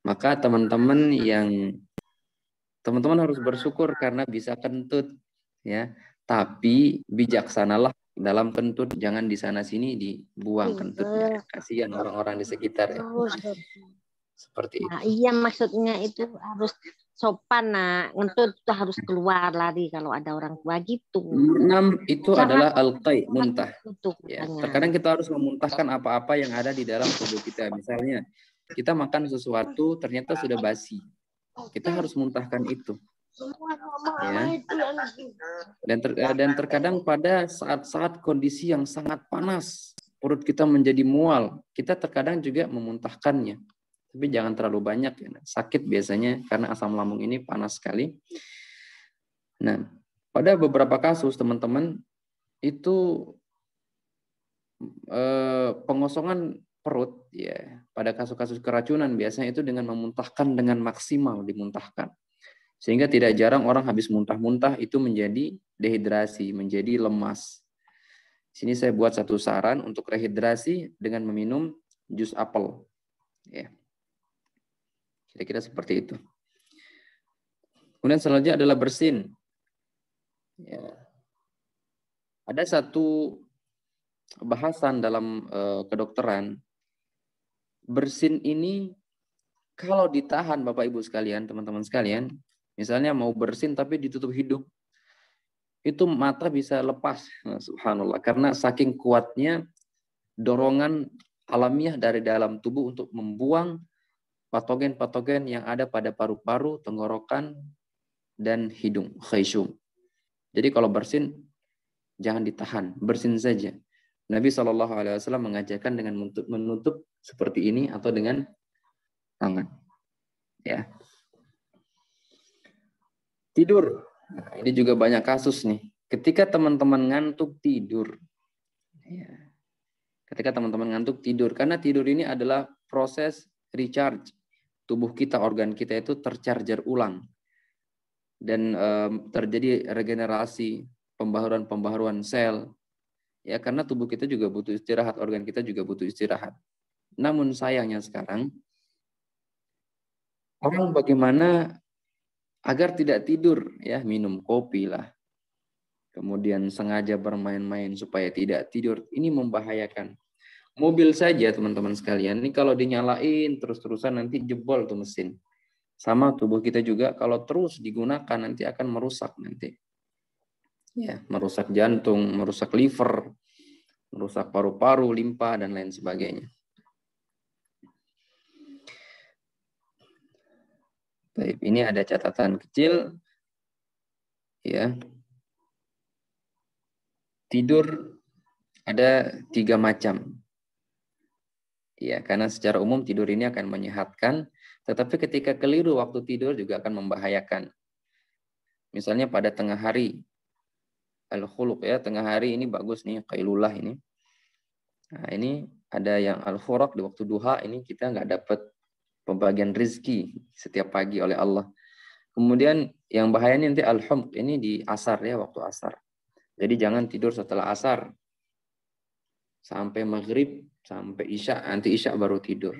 Maka teman-teman harus bersyukur karena bisa kentut ya. Tapi bijaksanalah dalam kentut, jangan di sana sini dibuang kentutnya. Kasihan orang-orang di sekitar ya. Seperti itu. Nah, iya maksudnya itu harus sopan, nah ngentut itu harus keluar lari kalau ada orang tua gitu. 6 itu adalah al-qai, muntah. Ya, terkadang kita harus memuntahkan apa-apa yang ada di dalam tubuh kita. Misalnya kita makan sesuatu ternyata sudah basi, kita harus muntahkan itu ya. Dan terkadang pada saat-saat kondisi yang sangat panas, perut kita menjadi mual, kita terkadang juga memuntahkannya, tapi jangan terlalu banyak ya. Sakit biasanya karena asam lambung ini panas sekali. Nah, pada beberapa kasus teman-teman itu pengosongan perut ya, pada kasus-kasus keracunan biasanya itu dengan memuntahkan dengan maksimal, dimuntahkan, sehingga tidak jarang orang habis muntah-muntah itu menjadi dehidrasi, menjadi lemas. Sini saya buat satu saran untuk rehidrasi dengan meminum jus apel ya, kira-kira seperti itu. Kemudian selanjutnya adalah bersin ya. Ada satu bahasan dalam kedokteran, bersin ini kalau ditahan Bapak Ibu sekalian, teman-teman sekalian, misalnya mau bersin tapi ditutup hidung, itu mata bisa lepas, nah, subhanallah, karena saking kuatnya dorongan alamiah dari dalam tubuh untuk membuang patogen-patogen yang ada pada paru-paru, tenggorokan, dan hidung, khayshum. Jadi kalau bersin jangan ditahan, bersin saja. Nabi SAW mengajarkan dengan menutup seperti ini atau dengan tangan. Ya. Tidur. Nah, ini juga banyak kasus nih. Ketika teman-teman ngantuk tidur. Ya. Ketika teman-teman ngantuk tidur. Karena tidur ini adalah proses recharge. Tubuh kita, organ kita itu tercharger ulang. Dan terjadi regenerasi, pembaharuan sel. Ya, karena tubuh kita juga butuh istirahat, organ kita juga butuh istirahat. Namun sayangnya sekarang, orang bagaimana agar tidak tidur, ya minum kopi lah, kemudian sengaja bermain-main supaya tidak tidur, ini membahayakan. Mobil saja teman-teman sekalian, ini kalau dinyalain terus-terusan nanti jebol tuh mesin. Sama tubuh kita juga kalau terus digunakan nanti akan merusak nanti. Ya, merusak jantung, merusak liver, merusak paru-paru, limpa, dan lain sebagainya. Baik, ini ada catatan kecil. Ya. Tidur ada 3 macam. Ya, karena secara umum tidur ini akan menyehatkan, tetapi ketika keliru waktu tidur juga akan membahayakan. Misalnya pada tengah hari, al-khuluq ya, tengah hari ini bagus nih, qailulah ini. Nah, ini ada yang al-khuraq di waktu duha, ini kita nggak dapat pembagian rizki setiap pagi oleh Allah. Kemudian yang bahayanya nanti al-humq, ini di asar ya, waktu asar. Jadi jangan tidur setelah asar. Sampai maghrib, sampai isya, nanti isya baru tidur.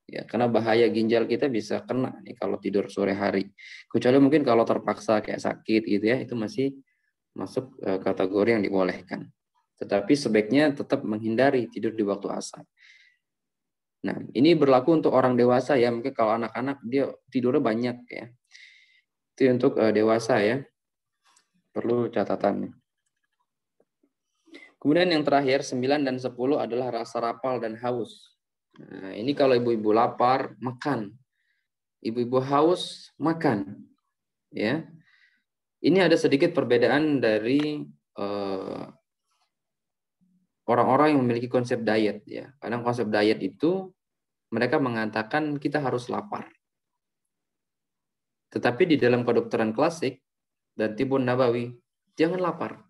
Ya, karena bahaya ginjal kita bisa kena nih kalau tidur sore hari. Kecuali mungkin kalau terpaksa kayak sakit gitu ya, itu masih masuk kategori yang dibolehkan. Tetapi sebaiknya tetap menghindari tidur di waktu asar. Nah, ini berlaku untuk orang dewasa ya. Mungkin kalau anak-anak dia tidurnya banyak ya. Itu untuk dewasa ya. Perlu catatannya. Kemudian yang terakhir 9 dan 10 adalah rasa lapar dan haus. Nah, ini kalau ibu-ibu lapar, makan. Ibu-ibu haus, makan. Ya. Ini ada sedikit perbedaan dari orang-orang yang memiliki konsep diet ya. Kadang konsep diet itu mereka mengatakan kita harus lapar. Tetapi di dalam kedokteran klasik dan Tibun Nabawi, jangan lapar.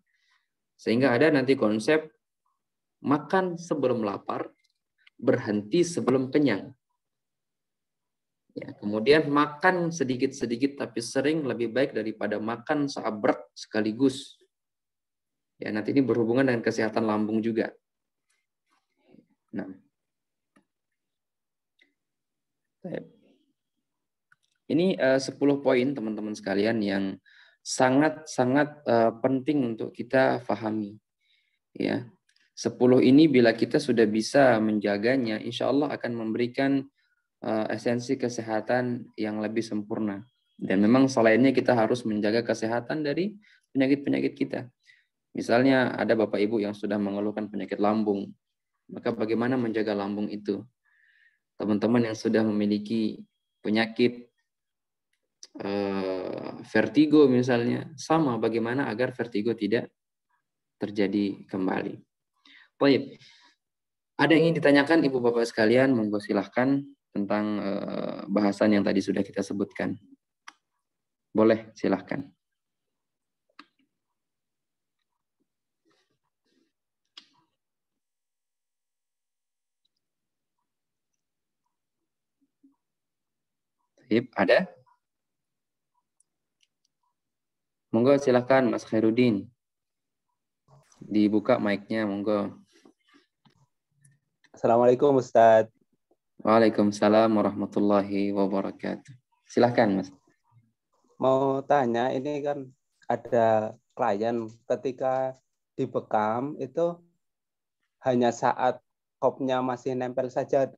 Sehingga ada nanti konsep makan sebelum lapar, berhenti sebelum kenyang. Ya, kemudian makan sedikit-sedikit tapi sering lebih baik daripada makan seabrek sekaligus. Ya, nanti ini berhubungan dengan kesehatan lambung juga. Nah, ini 10 poin teman-teman sekalian yang sangat-sangat penting untuk kita pahami. Ya, 10 ini bila kita sudah bisa menjaganya, insya Allah akan memberikan esensi kesehatan yang lebih sempurna. Dan memang selainnya kita harus menjaga kesehatan dari penyakit-penyakit kita. Misalnya ada Bapak Ibu yang sudah mengeluhkan penyakit lambung, maka bagaimana menjaga lambung itu? Teman-teman yang sudah memiliki penyakit vertigo misalnya, sama bagaimana agar vertigo tidak terjadi kembali. Baik, ada yang ingin ditanyakan Ibu Bapak sekalian, monggo silahkan tentang bahasan yang tadi sudah kita sebutkan. Boleh, silahkan. Ada? Monggo silahkan Mas Khairuddin. Dibuka mic-nya, monggo. Assalamualaikum Ustadz. Waalaikumsalam warahmatullahi wabarakatuh. Silahkan Mas. Mau tanya, ini kan ada klien ketika dibekam itu hanya saat kopnya masih nempel saja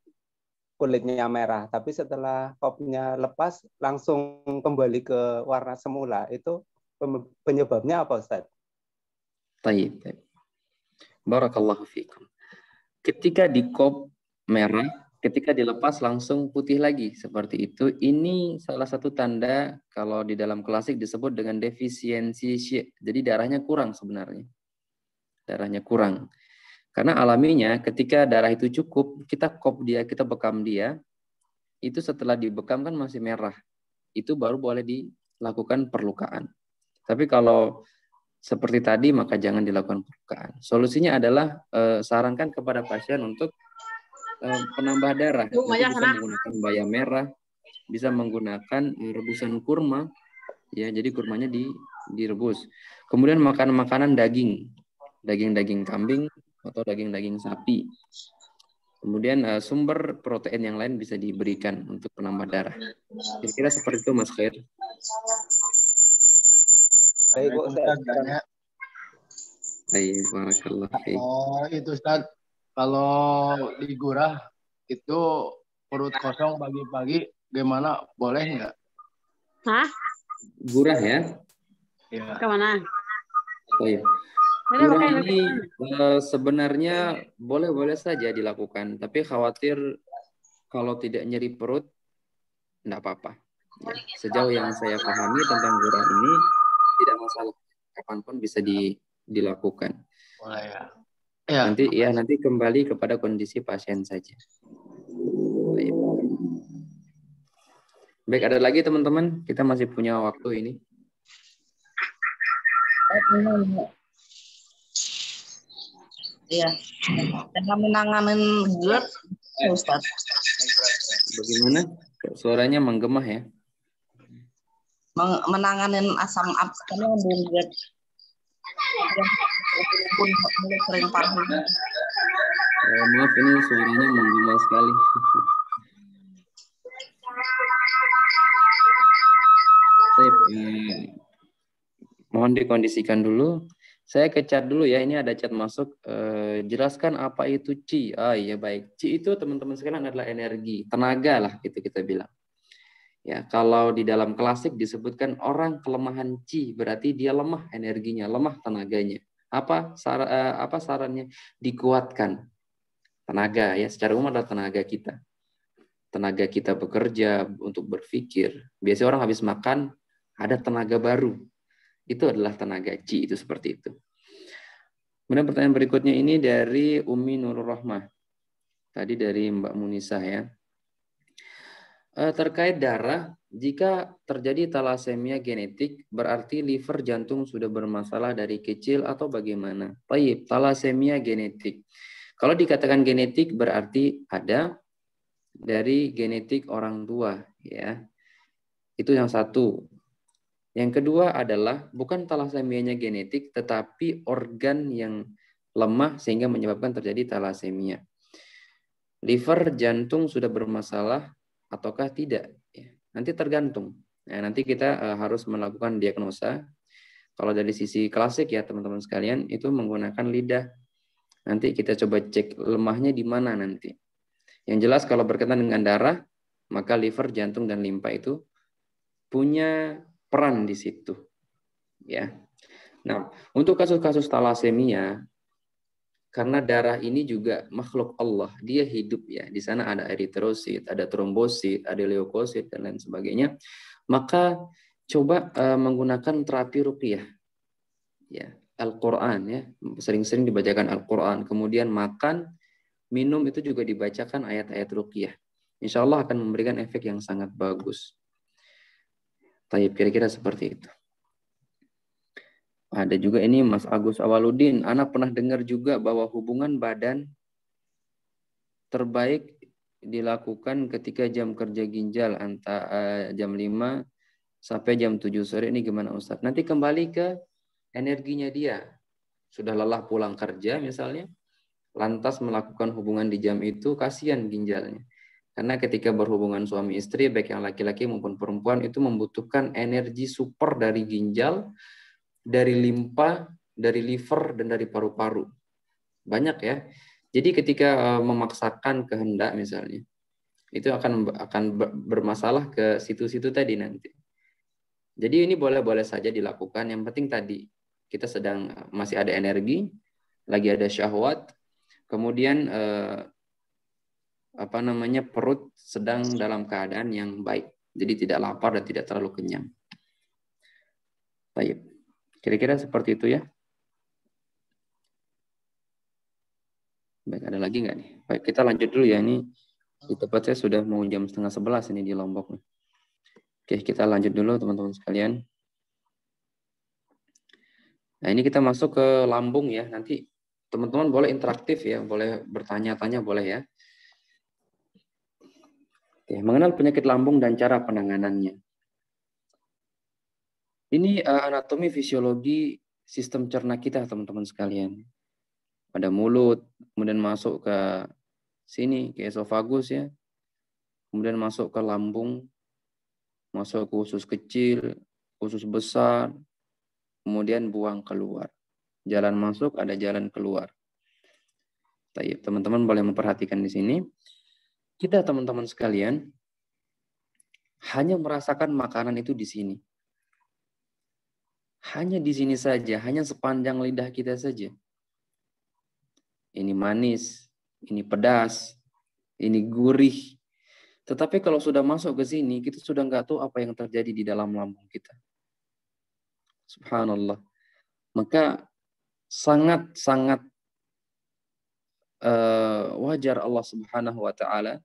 kulitnya merah, tapi setelah kopnya lepas langsung kembali ke warna semula. Itu penyebabnya apa Ustadz? Baik. Barakallahu fikum. Ketika di kop merah, ketika dilepas langsung putih lagi seperti itu. Ini salah satu tanda kalau di dalam klasik disebut dengan defisiensi Sy. Jadi darahnya kurang sebenarnya. Darahnya kurang. Karena alaminya ketika darah itu cukup, kita kop dia, kita bekam dia, itu setelah dibekam kan masih merah. Itu baru boleh dilakukan perlukaan. Tapi kalau seperti tadi maka jangan dilakukan perlukaan. Solusinya adalah sarankan kepada pasien untuk penambah darah. Nanti bisa menggunakan bayam merah, bisa menggunakan rebusan kurma, ya. Jadi kurmanya direbus. Kemudian makan makanan daging kambing atau daging sapi. Kemudian sumber protein yang lain bisa diberikan untuk penambah darah. Kira-kira seperti itu, Mas Khair. Baik, Ustaz. Baik, barakallah. Oh, itu Ustaz. Kalau di Gurah itu perut kosong pagi-pagi gimana? Boleh nggak? Hah? Gurah ya? Ya. Kemana? Baik. Gurah ini sebenarnya boleh-boleh saja dilakukan, tapi khawatir kalau tidak nyeri perut, enggak apa-apa. Ya, sejauh yang saya pahami tentang gurah ini tidak masalah, kapanpun bisa dilakukan. Boleh ya. Ya. Nanti kembali kepada kondisi pasien saja. Baik, ada lagi teman-teman? Kita masih punya waktu ini. Iya. Dengan menanganin GERD, Ustaz. Bagaimana? Suaranya menggema ya? Menanganin asam karena belum GERD. Sering paru. Maaf, ini suaranya menggema sekali. Mohon dikondisikan dulu. Saya ke chat dulu ya. Ini ada chat masuk. Jelaskan apa itu Qi. Iya baik. Qi itu teman-teman sekalian adalah energi, tenaga lah gitu kita bilang. Ya, kalau di dalam klasik disebutkan orang kelemahan Qi, berarti dia lemah energinya, lemah tenaganya. Apa sarannya? Dikuatkan tenaga ya. Secara umum adalah tenaga kita. Tenaga kita bekerja untuk berpikir. Biasanya orang habis makan ada tenaga baru. Itu adalah tenaga Qi, itu seperti itu. Kemudian pertanyaan berikutnya ini dari Umi Nurul Rahmah. Tadi dari Mbak Munisa ya. Terkait darah, jika terjadi talasemia genetik, berarti liver jantung sudah bermasalah dari kecil atau bagaimana? Baik, talasemia genetik. Kalau dikatakan genetik berarti ada dari genetik orang tua ya. Itu yang satu. Yang kedua adalah bukan talasemianya genetik, tetapi organ yang lemah sehingga menyebabkan terjadi talasemia. Liver, jantung sudah bermasalah ataukah tidak? Nanti tergantung. Nanti kita harus melakukan diagnosa. Kalau dari sisi klasik ya teman-teman sekalian, itu menggunakan lidah. Nanti kita coba cek lemahnya di mana nanti. Yang jelas kalau berkaitan dengan darah, maka liver, jantung, dan limpa itu punya peran di situ, ya. Nah, untuk kasus-kasus talasemia, karena darah ini juga makhluk Allah, dia hidup ya. Di sana ada eritrosit, ada trombosit, ada leukosit dan lain sebagainya. Maka coba menggunakan terapi ruqyah, ya, Al-Quran ya, sering-sering dibacakan Al-Quran. Kemudian makan, minum itu juga dibacakan ayat-ayat ruqyah. Insya Allah akan memberikan efek yang sangat bagus. Taib, kira-kira seperti itu. Ada juga ini Mas Agus Awaludin. Anak pernah dengar juga bahwa hubungan badan terbaik dilakukan ketika jam kerja ginjal antara jam 5 sampai jam 7 sore. Ini gimana Ustaz? Nanti kembali ke energinya dia. Sudah lelah pulang kerja misalnya, lantas melakukan hubungan di jam itu, kasihan ginjalnya. Karena ketika berhubungan suami istri, baik yang laki-laki maupun perempuan, itu membutuhkan energi super dari ginjal, dari limpa, dari liver, dan dari paru-paru. Banyak ya. Jadi ketika memaksakan kehendak misalnya, itu akan bermasalah ke situ-situ tadi nanti. Jadi ini boleh-boleh saja dilakukan. Yang penting tadi, kita sedang masih ada energi, lagi ada syahwat, kemudian perut sedang dalam keadaan yang baik. Jadi tidak lapar dan tidak terlalu kenyang. Baik. Kira-kira seperti itu ya. Baik, ada lagi nggak nih? Baik, kita lanjut dulu ya. Ini di tempat saya sudah mau jam 10:30 ini di Lombok. Oke, kita lanjut dulu teman-teman sekalian. Nah, ini kita masuk ke lambung ya. Nanti teman-teman boleh interaktif ya, boleh bertanya-tanya boleh ya. Oke, mengenal penyakit lambung dan cara penanganannya. Ini anatomi fisiologi sistem cerna kita teman-teman sekalian. Pada mulut, kemudian masuk ke sini, ke esofagus ya. Kemudian masuk ke lambung, masuk ke usus kecil, usus besar, kemudian buang keluar. Jalan masuk, ada jalan keluar. Teman-teman boleh memperhatikan di sini. Kita teman-teman sekalian hanya merasakan makanan itu di sini. Hanya di sini saja, hanya sepanjang lidah kita saja. Ini manis, ini pedas, ini gurih. Tetapi kalau sudah masuk ke sini, kita sudah nggak tahu apa yang terjadi di dalam lambung kita. Subhanallah. Maka sangat-sangat wajar Allah Subhanahu wa Ta'ala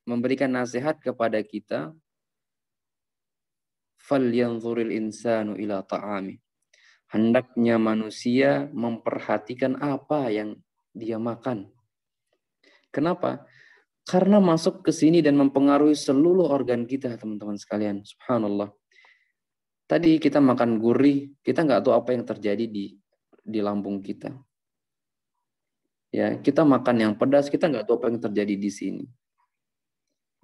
memberikan nasihat kepada kita, falyanzuril insanu ila ta'ami. Hendaknya manusia memperhatikan apa yang dia makan. Kenapa? Karena masuk ke sini dan mempengaruhi seluruh organ kita, teman-teman sekalian. Subhanallah. Tadi kita makan gurih, kita nggak tahu apa yang terjadi di lambung kita. Ya, kita makan yang pedas, kita nggak tahu apa yang terjadi di sini.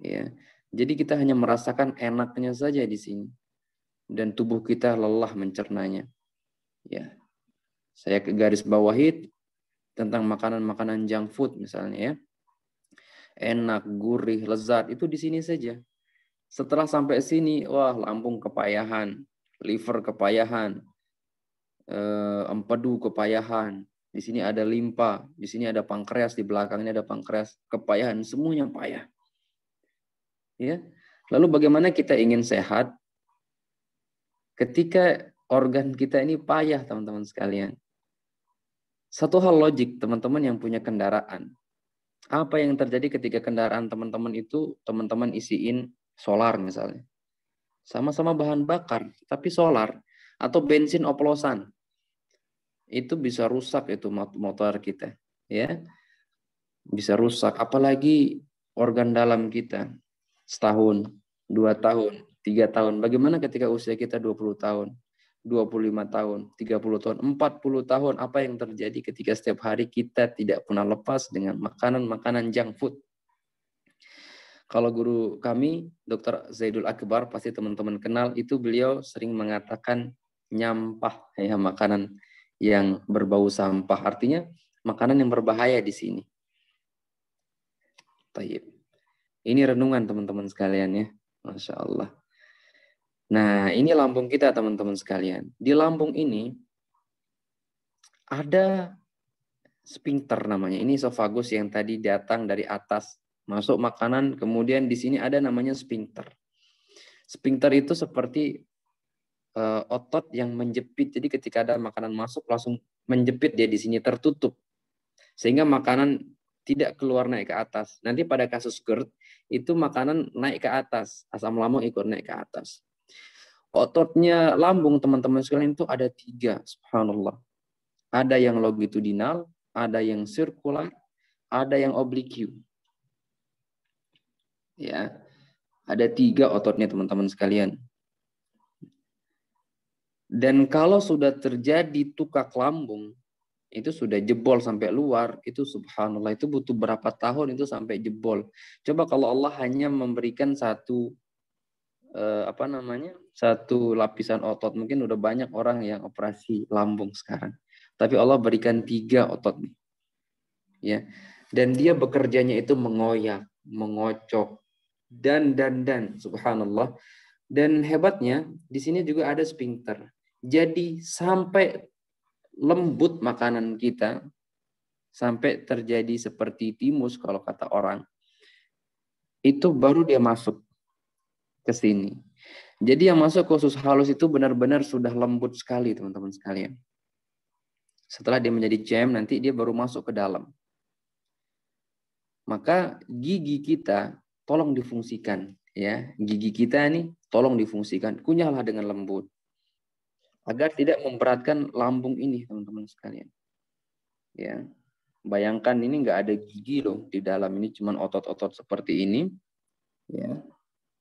Ya, jadi kita hanya merasakan enaknya saja di sini, dan tubuh kita lelah mencernanya. Ya, saya ke garis bawahi tentang makanan-makanan junk food misalnya ya, enak, gurih, lezat itu di sini saja. Setelah sampai sini, wah lambung kepayahan, liver kepayahan, empedu kepayahan. Di sini ada limpa, di sini ada pankreas, di belakangnya ada pankreas, kepayahan, semuanya payah. Ya. Lalu bagaimana kita ingin sehat ketika organ kita ini payah, teman-teman sekalian? Satu hal logik, teman-teman yang punya kendaraan. Apa yang terjadi ketika kendaraan teman-teman itu, teman-teman isiin solar misalnya. Sama-sama bahan bakar, tapi solar atau bensin oplosan. Itu bisa rusak itu motor kita, ya. Bisa rusak, apalagi organ dalam kita. Setahun, 2 tahun, 3 tahun. Bagaimana ketika usia kita 20 tahun, 25 tahun, 30 tahun, 40 tahun, apa yang terjadi ketika setiap hari kita tidak pernah lepas dengan makanan-makanan junk food. Kalau guru kami, Dr. Zaidul Akbar, pasti teman-teman kenal, itu beliau sering mengatakan nyampah, ya, makanan yang berbau sampah. Artinya makanan yang berbahaya di sini. Tayyib. Ini renungan teman-teman sekalian ya. Masya Allah. Nah, ini lambung kita teman-teman sekalian. Di lambung ini ada sphincter namanya. Ini esofagus yang tadi datang dari atas. Masuk makanan, kemudian di sini ada namanya sphincter. Sphincter itu seperti otot yang menjepit. Jadi ketika ada makanan masuk langsung menjepit, dia di sini tertutup. Sehingga makanan tidak keluar naik ke atas. Nanti pada kasus GERD, itu makanan naik ke atas. Asam lambung ikut naik ke atas. Ototnya lambung teman-teman sekalian itu ada 3, subhanallah. Ada yang longitudinal, ada yang sirkular, ada yang oblique. Ya, ada 3 ototnya teman-teman sekalian. Dan kalau sudah terjadi tukak lambung, itu sudah jebol sampai luar, itu subhanallah, itu butuh berapa tahun itu sampai jebol. Coba kalau Allah hanya memberikan satu satu lapisan otot, mungkin udah banyak orang yang operasi lambung sekarang. Tapi Allah berikan 3 otot nih, ya. Dan dia bekerjanya itu mengoyak, mengocok, dan subhanallah. Dan hebatnya di sini juga ada sphincter. Jadi sampai lembut makanan kita, sampai terjadi seperti timus kalau kata orang, itu baru dia masuk ke sini. Jadi yang masuk ke usus halus itu benar-benar sudah lembut sekali teman-teman sekalian. Setelah dia menjadi jam, nanti dia baru masuk ke dalam. Maka gigi kita tolong difungsikan, ya. Gigi kita ini tolong difungsikan, kunyahlah dengan lembut agar tidak memberatkan lambung ini, teman-teman sekalian. Ya. Bayangkan ini nggak ada gigi loh di dalam, ini cuma otot-otot seperti ini, ya.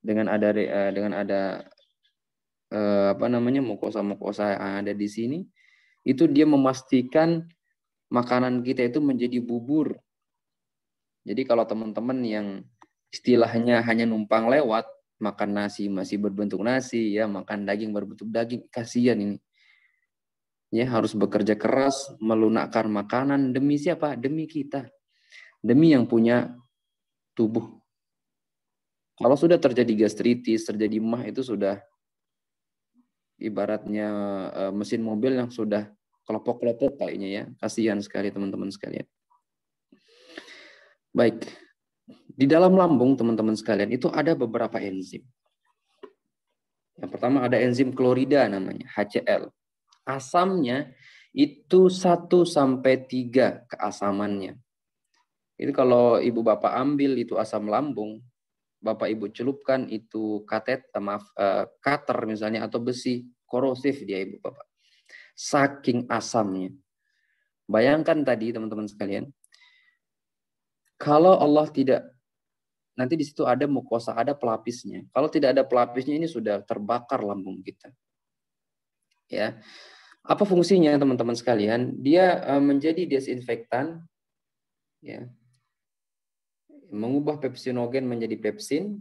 Dengan ada mukosa-mukosa yang ada di sini, itu dia memastikan makanan kita itu menjadi bubur. Jadi kalau teman-teman yang istilahnya hanya numpang lewat, makan nasi masih berbentuk nasi, ya makan daging berbentuk daging, kasihan ini. Ya harus bekerja keras melunakkan makanan demi siapa? Demi kita, demi yang punya tubuh. Kalau sudah terjadi gastritis, terjadi mah, itu sudah ibaratnya mesin mobil yang sudah kelepok-kelepok kayaknya ya. Kasihan sekali teman-teman sekalian. Baik, di dalam lambung teman-teman sekalian itu ada beberapa enzim. Yang pertama ada enzim klorida namanya, HCl. Asamnya itu 1-3 keasamannya. Itu kalau ibu bapak ambil itu asam lambung, bapak ibu celupkan itu kater misalnya atau besi, korosif dia ibu bapak. Saking asamnya. Bayangkan tadi teman-teman sekalian, kalau Allah tidak, nanti di situ ada mukosa, ada pelapisnya. Kalau tidak ada pelapisnya, ini sudah terbakar lambung kita. Ya, apa fungsinya teman-teman sekalian? Dia menjadi desinfektan, ya, mengubah pepsinogen menjadi pepsin,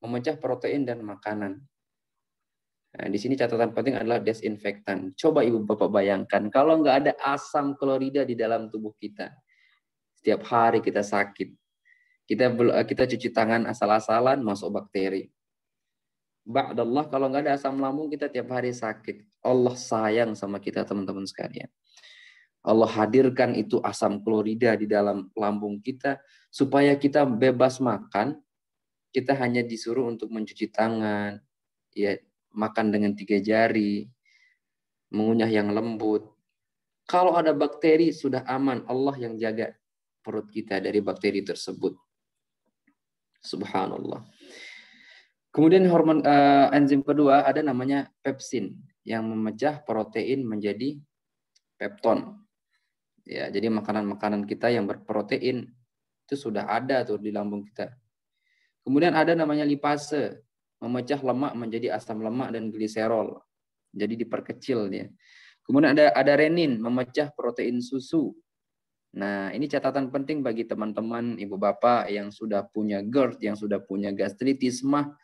memecah protein dan makanan. Nah, di sini catatan penting adalah desinfektan. Coba ibu bapak bayangkan, kalau nggak ada asam klorida di dalam tubuh kita, setiap hari kita sakit, kita cuci tangan asal-asalan, masuk bakteri. Ba'dallah, kalau nggak ada asam lambung, kita tiap hari sakit. Allah sayang sama kita teman-teman sekalian. Allah hadirkan itu asam klorida di dalam lambung kita, supaya kita bebas makan, kita hanya disuruh untuk mencuci tangan, ya makan dengan 3 jari, mengunyah yang lembut. Kalau ada bakteri, sudah aman. Allah yang jaga perut kita dari bakteri tersebut. Subhanallah. Kemudian hormon enzim kedua ada namanya pepsin yang memecah protein menjadi pepton. Ya, jadi makanan-makanan kita yang berprotein itu sudah ada tuh di lambung kita. Kemudian ada namanya lipase, memecah lemak menjadi asam lemak dan gliserol. Jadi diperkecil dia. Kemudian ada renin, memecah protein susu. Nah, ini catatan penting bagi teman-teman ibu bapak yang sudah punya GERD, yang sudah punya gastritis mah,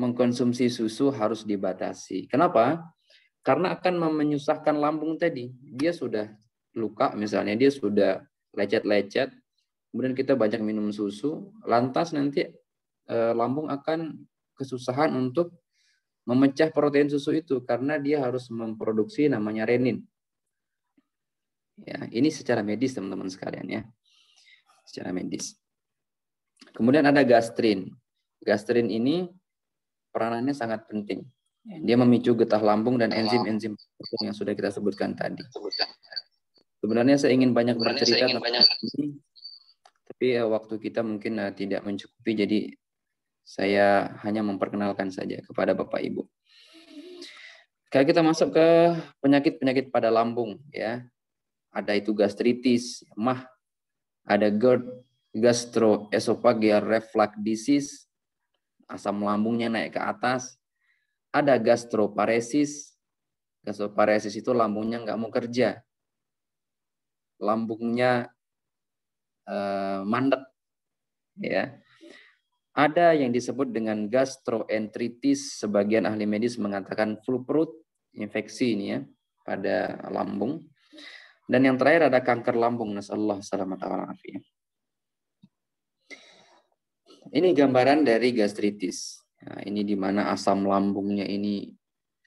mengkonsumsi susu harus dibatasi. Kenapa? Karena akan menyusahkan lambung tadi. Dia sudah luka misalnya, dia sudah lecet-lecet, kemudian kita banyak minum susu, lantas nanti lambung akan kesusahan untuk memecah protein susu itu karena dia harus memproduksi namanya renin. Ya, ini secara medis teman-teman sekalian ya. Secara medis. Kemudian ada gastrin. Gastrin ini peranannya sangat penting. Dia memicu getah lambung dan enzim-enzim yang sudah kita sebutkan tadi. Sebenarnya saya ingin banyak bercerita tentang ini, tapi waktu kita mungkin tidak mencukupi, jadi saya hanya memperkenalkan saja kepada Bapak Ibu. Kalau kita masuk ke penyakit-penyakit pada lambung, ya, ada itu gastritis, mah, ada GERD, gastroesophageal reflux disease, asam lambungnya naik ke atas. Ada gastroparesis. Gastroparesis itu lambungnya nggak mau kerja. Lambungnya mandek. Ya. Ada yang disebut dengan gastroenteritis. Sebagian ahli medis mengatakan flu perut, infeksi ini ya pada lambung. Dan yang terakhir ada kanker lambung. Nasallahu salamat wa afiyah. Ini gambaran dari gastritis. Nah, ini di mana asam lambungnya ini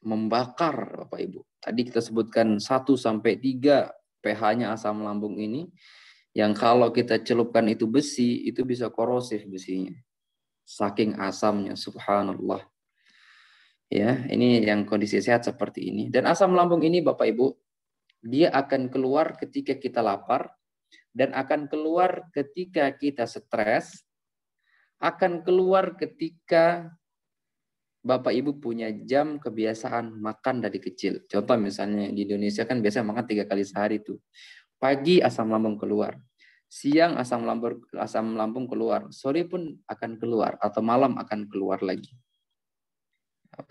membakar Bapak Ibu. Tadi kita sebutkan 1-3 pH-nya asam lambung ini, yang kalau kita celupkan itu besi, itu bisa korosif besinya. Saking asamnya, subhanallah. Ya, ini yang kondisi sehat seperti ini. Dan asam lambung ini Bapak Ibu, dia akan keluar ketika kita lapar, dan akan keluar ketika kita stres, akan keluar ketika Bapak Ibu punya jam kebiasaan makan dari kecil. Contoh misalnya di Indonesia kan biasa makan 3 kali sehari tuh. Pagi asam lambung keluar, siang asam lambung keluar, sore pun akan keluar atau malam akan keluar lagi.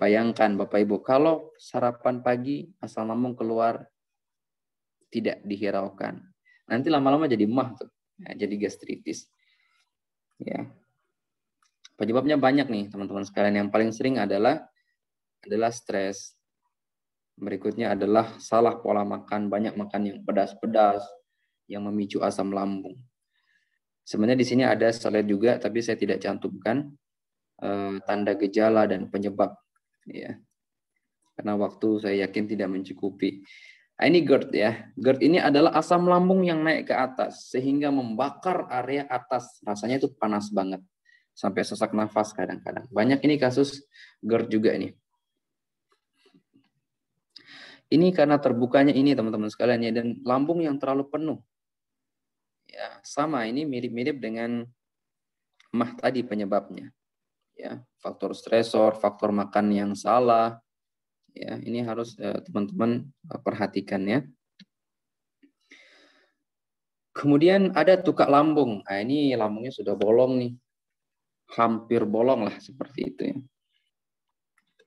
Bayangkan Bapak Ibu, kalau sarapan pagi asam lambung keluar tidak dihiraukan, nanti lama-lama jadi mah tuh, jadi gastritis. Ya. Penyebabnya banyak nih teman-teman sekalian. Yang paling sering adalah stres. Berikutnya adalah salah pola makan, banyak makan yang pedas-pedas yang memicu asam lambung. Sebenarnya di sini ada slide juga, tapi saya tidak cantumkan tanda gejala dan penyebab, ya. Karena waktu saya yakin tidak mencukupi. Nah, ini GERD ya. GERD ini adalah asam lambung yang naik ke atas sehingga membakar area atas. Rasanya itu panas banget. Sampai sesak nafas kadang-kadang. Banyak ini kasus GERD juga ini. Ini karena terbukanya ini teman-teman sekalian ya, dan lambung yang terlalu penuh. Ya, sama ini mirip-mirip dengan mah tadi penyebabnya. Ya, faktor stresor, faktor makan yang salah. Ya, ini harus teman-teman perhatikan ya. Kemudian ada tukak lambung. Nah, ini lambungnya sudah bolong nih. Hampir bolong lah seperti itu ya.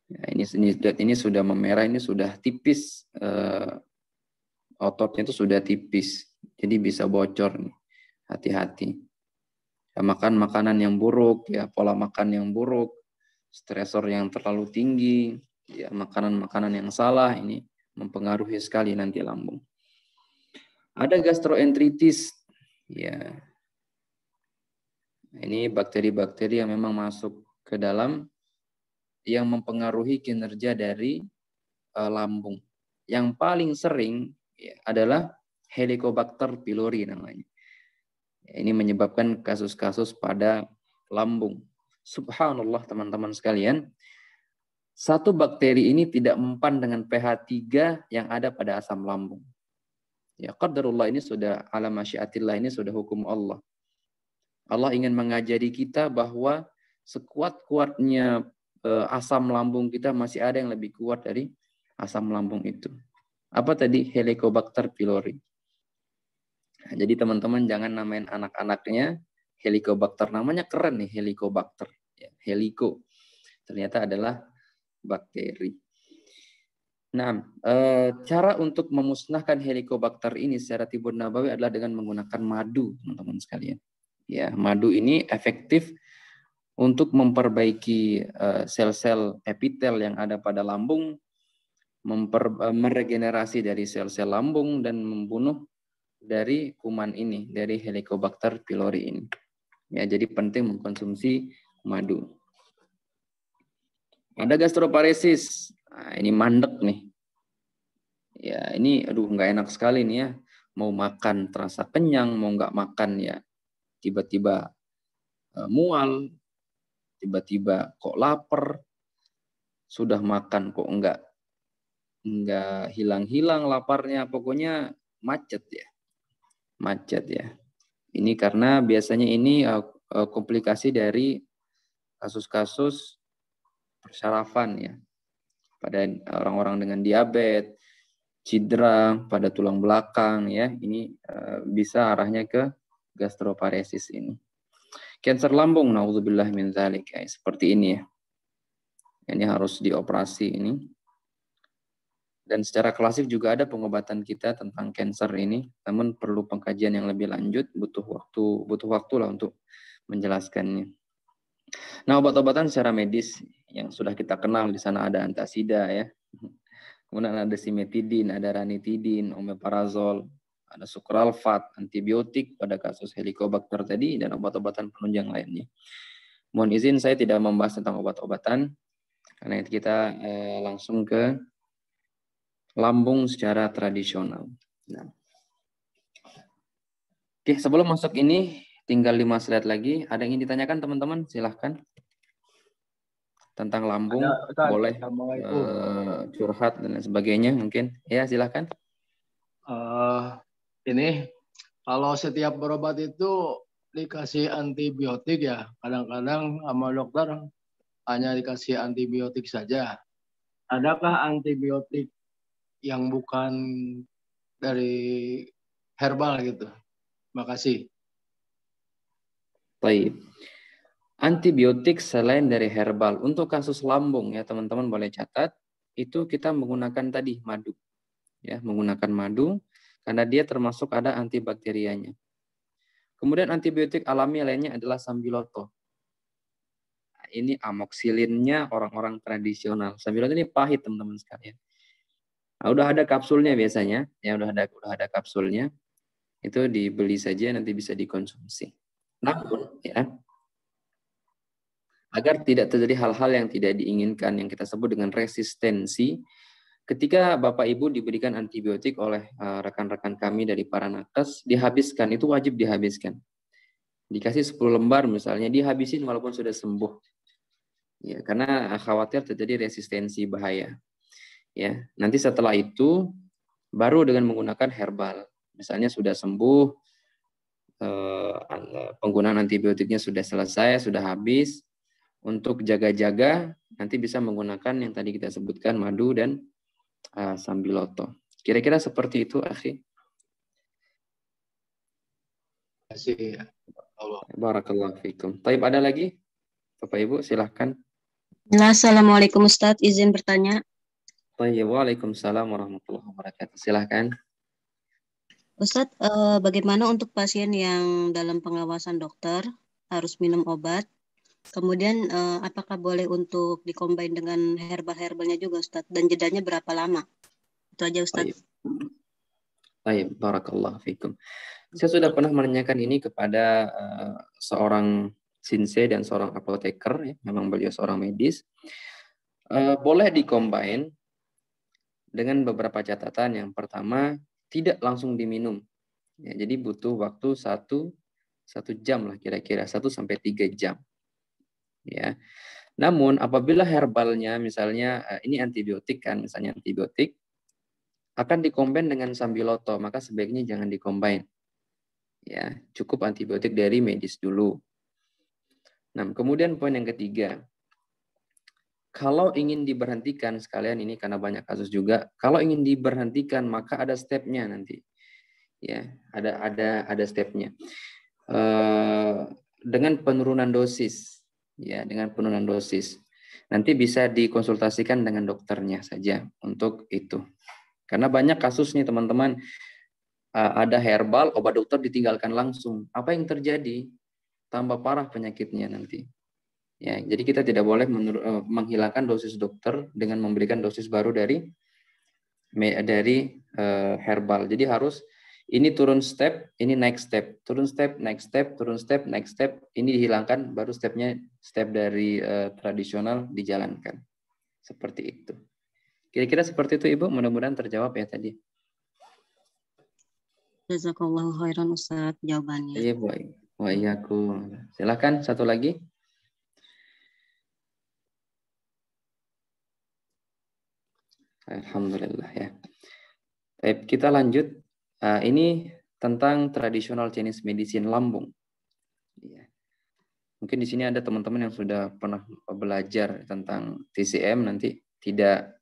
Ya, ini sudah memerah, ini sudah tipis, ototnya itu sudah tipis, jadi bisa bocor nih. Hati-hati. Ya, makan makanan yang buruk, ya pola makan yang buruk, stresor yang terlalu tinggi, ya makanan-makanan yang salah, ini mempengaruhi sekali nanti lambung. Ada gastroenteritis, ya. Ini bakteri-bakteri yang memang masuk ke dalam yang mempengaruhi kinerja dari lambung. Yang paling sering ya, adalah Helicobacter pylori namanya. Ini menyebabkan kasus-kasus pada lambung. Subhanallah teman-teman sekalian, satu bakteri ini tidak mempan dengan pH 3 yang ada pada asam lambung. Ya qadarullah, ini sudah ala masyiatillah, ini sudah hukum Allah. Allah ingin mengajari kita bahwa sekuat-kuatnya asam lambung kita masih ada yang lebih kuat dari asam lambung itu. Apa tadi? Helicobacter pylori. Nah, jadi teman-teman jangan namain anak-anaknya Helicobacter. Namanya keren nih, Helicobacter. Ya, helico. Ternyata adalah bakteri. Nah, cara untuk memusnahkan Helicobacter ini secara tibur nabawi adalah dengan menggunakan madu, teman-teman sekalian. Ya, madu ini efektif untuk memperbaiki sel-sel epitel yang ada pada lambung, meregenerasi dari sel-sel lambung dan membunuh dari kuman ini, dari Helicobacter pylori ini. Ya, jadi penting mengkonsumsi madu. Ada gastroparesis. Nah, ini mandek nih. Ya, ini aduh nggak enak sekali nih ya. Mau makan terasa kenyang, mau nggak makan ya tiba-tiba mual, tiba-tiba kok lapar, sudah makan kok enggak hilang-hilang laparnya, pokoknya macet ya. Macet ya. Ini karena biasanya ini komplikasi dari kasus-kasus persarafan ya. Pada orang-orang dengan diabetes, cedera pada tulang belakang ya, ini bisa arahnya ke gastroparesis ini. Kanker lambung, naudzubillah min dzalik, ya, seperti ini ya. Ini harus dioperasi ini. Dan secara klasik juga ada pengobatan kita tentang kanker ini, namun perlu pengkajian yang lebih lanjut, butuh waktu lah untuk menjelaskannya. Nah, obat-obatan secara medis yang sudah kita kenal, di sana ada antasida ya. Kemudian ada simetidin, ada ranitidin, omeprazol, ada sukralfat, antibiotik pada kasus Helicobacter tadi, dan obat-obatan penunjang lainnya. Mohon izin saya tidak membahas tentang obat-obatan, karena itu kita langsung ke lambung secara tradisional. Nah, Oke, sebelum masuk ini tinggal 5 slide lagi. Ada yang ingin ditanyakan teman-teman? Silahkan. Tentang lambung, Ada, Ustaz. boleh Assalamualaikum. curhat dan lain sebagainya mungkin. Ya, silahkan. Ini kalau setiap berobat itu dikasih antibiotik ya, kadang-kadang sama dokter hanya dikasih antibiotik saja. Adakah antibiotik yang bukan dari herbal gitu? Makasih. Baik. Antibiotik selain dari herbal untuk kasus lambung ya teman-teman boleh catat itu kita menggunakan tadi madu ya, menggunakan madu karena dia termasuk ada antibakterianya. Kemudian antibiotik alami lainnya adalah sambiloto. Nah, ini amoksilinnya orang-orang tradisional. Sambiloto ini pahit teman-teman sekalian. Nah, udah ada kapsulnya biasanya, ya udah ada kapsulnya. Itu dibeli saja nanti bisa dikonsumsi. Namun ya agar tidak terjadi hal-hal yang tidak diinginkan yang kita sebut dengan resistensi. Ketika Bapak Ibu diberikan antibiotik oleh rekan-rekan kami dari para nakes, dihabiskan, itu wajib dihabiskan. Dikasih 10 lembar misalnya, dihabisin walaupun sudah sembuh. Ya, karena khawatir terjadi resistensi bahaya. Ya, nanti setelah itu baru dengan menggunakan herbal. Misalnya sudah sembuh, penggunaan antibiotiknya sudah selesai, sudah habis. Untuk jaga-jaga nanti bisa menggunakan yang tadi kita sebutkan madu dan sambiloto. Kira-kira seperti itu, akhi. Terima kasih. Allah. Barakallahu fikum. Taib ada lagi? Bapak Ibu silahkan. Assalamualaikum Ustadz, izin bertanya. Taib, waalaikumsalam warahmatullahi wabarakatuh. Silahkan. Ustadz, bagaimana untuk pasien yang dalam pengawasan dokter harus minum obat? Kemudian apakah boleh untuk dikombin dengan herbal-herbalnya juga Ustadz? Dan jedanya berapa lama? Itu aja Ustadz. Taib, barakallahu fikum. Saya sudah pernah menanyakan ini kepada seorang sinse dan seorang apoteker, ya. Memang beliau seorang medis. Boleh dikombin dengan beberapa catatan. Yang pertama, tidak langsung diminum. Ya, jadi butuh waktu 1 jam lah kira-kira, 1 sampai 3 jam. Ya. Namun apabila herbalnya misalnya ini antibiotik kan, misalnya antibiotik akan dikombin dengan sambiloto, maka sebaiknya jangan dikombin. Ya, cukup antibiotik dari medis dulu. Nah, kemudian poin yang ketiga, kalau ingin diberhentikan sekalian ini karena banyak kasus juga, kalau ingin diberhentikan maka ada stepnya nanti. Ya, ada stepnya. Dengan penurunan dosis, ya, dengan penurunan dosis. Nanti bisa dikonsultasikan dengan dokternya saja untuk itu. Karena banyak kasus nih teman-teman, ada herbal, obat dokter ditinggalkan langsung. Apa yang terjadi? Tambah parah penyakitnya nanti. Ya, jadi kita tidak boleh menghilangkan dosis dokter dengan memberikan dosis baru dari herbal. Jadi harus ini turun step, ini naik step, turun step, naik step, turun step, naik step. Ini dihilangkan, baru step dari tradisional dijalankan. Seperti itu. Kira-kira seperti itu Ibu, mudah-mudahan terjawab ya tadi. Jazakallahu khairan Ustadz jawabannya. Iya, baik. Wa iyyakum. Silakan satu lagi. Alhamdulillah ya. Baik, kita lanjut. Ini tentang tradisional Chinese medicine lambung. Ya. Mungkin di sini ada teman-teman yang sudah pernah belajar tentang TCM, nanti tidak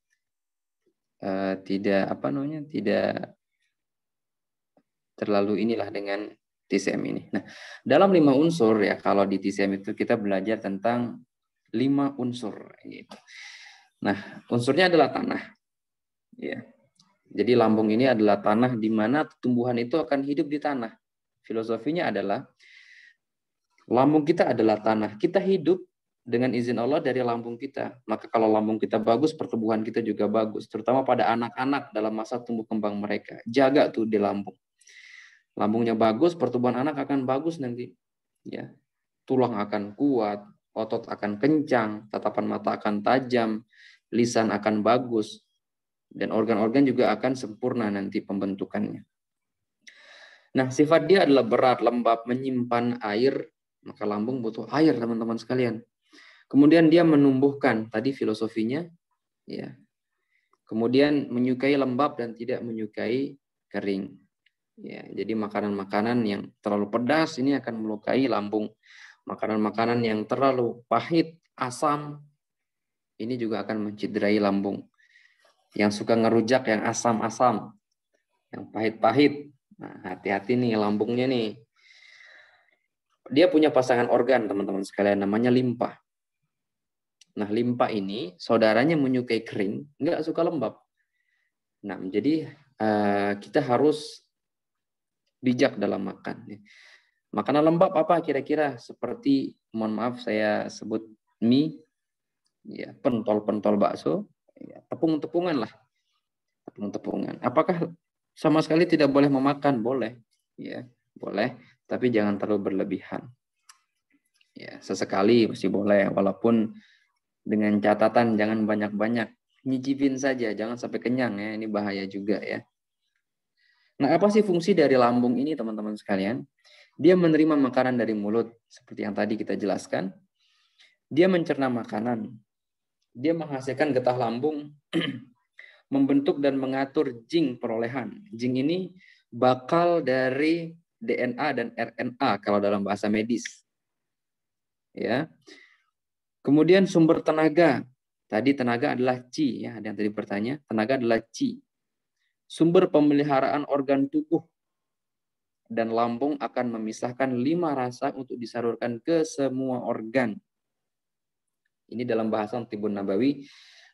terlalu inilah dengan TCM ini. Nah, dalam 5 unsur ya, kalau di TCM itu kita belajar tentang 5 unsur gitu. Nah, unsurnya adalah tanah. Ya. Jadi lambung ini adalah tanah di mana tumbuhan itu akan hidup di tanah. Filosofinya adalah lambung kita adalah tanah. Kita hidup dengan izin Allah dari lambung kita. Maka kalau lambung kita bagus, pertumbuhan kita juga bagus. Terutama pada anak-anak dalam masa tumbuh kembang mereka. Jaga tuh di lambung. Lambungnya bagus, pertumbuhan anak akan bagus nanti. Ya. Tulang akan kuat, otot akan kencang, tatapan mata akan tajam, lisan akan bagus, dan organ-organ juga akan sempurna nanti pembentukannya. Nah, sifat dia adalah berat, lembab, menyimpan air, maka lambung butuh air, teman-teman sekalian. Kemudian dia menumbuhkan, tadi filosofinya, ya. Kemudian menyukai lembab dan tidak menyukai kering. Ya, jadi makanan-makanan yang terlalu pedas ini akan melukai lambung. Makanan-makanan yang terlalu pahit, asam, ini juga akan menciderai lambung. Yang suka ngerujak yang asam-asam, yang pahit-pahit, nah, hati-hati nih lambungnya nih. Dia punya pasangan organ, teman-teman sekalian, namanya limpa. Nah, limpa ini saudaranya menyukai kering, nggak suka lembab. Nah, jadi kita harus bijak dalam makan. Makanan lembab apa kira-kira? Seperti, mohon maaf saya sebut mie, ya, pentol-pentol bakso, ya, tepung-tepungan lah, tepung-tepungan. Apakah sama sekali tidak boleh memakan? Boleh, ya, boleh, tapi jangan terlalu berlebihan. Ya, sesekali masih boleh, walaupun dengan catatan jangan banyak-banyak, nyicipin saja, jangan sampai kenyang ya, ini bahaya juga ya. Nah, apa sih fungsi dari lambung ini, teman-teman sekalian? Dia menerima makanan dari mulut, seperti yang tadi kita jelaskan. Dia mencerna makanan. Dia menghasilkan getah lambung, membentuk dan mengatur zinc perolehan. Zinc ini bakal dari DNA dan RNA kalau dalam bahasa medis. Ya. Kemudian sumber tenaga. Tadi tenaga adalah qi, ya, ada yang tadi bertanya. Tenaga adalah qi. Sumber pemeliharaan organ tubuh. Dan lambung akan memisahkan 5 rasa untuk disalurkan ke semua organ. Ini dalam bahasa Tibun Nabawi.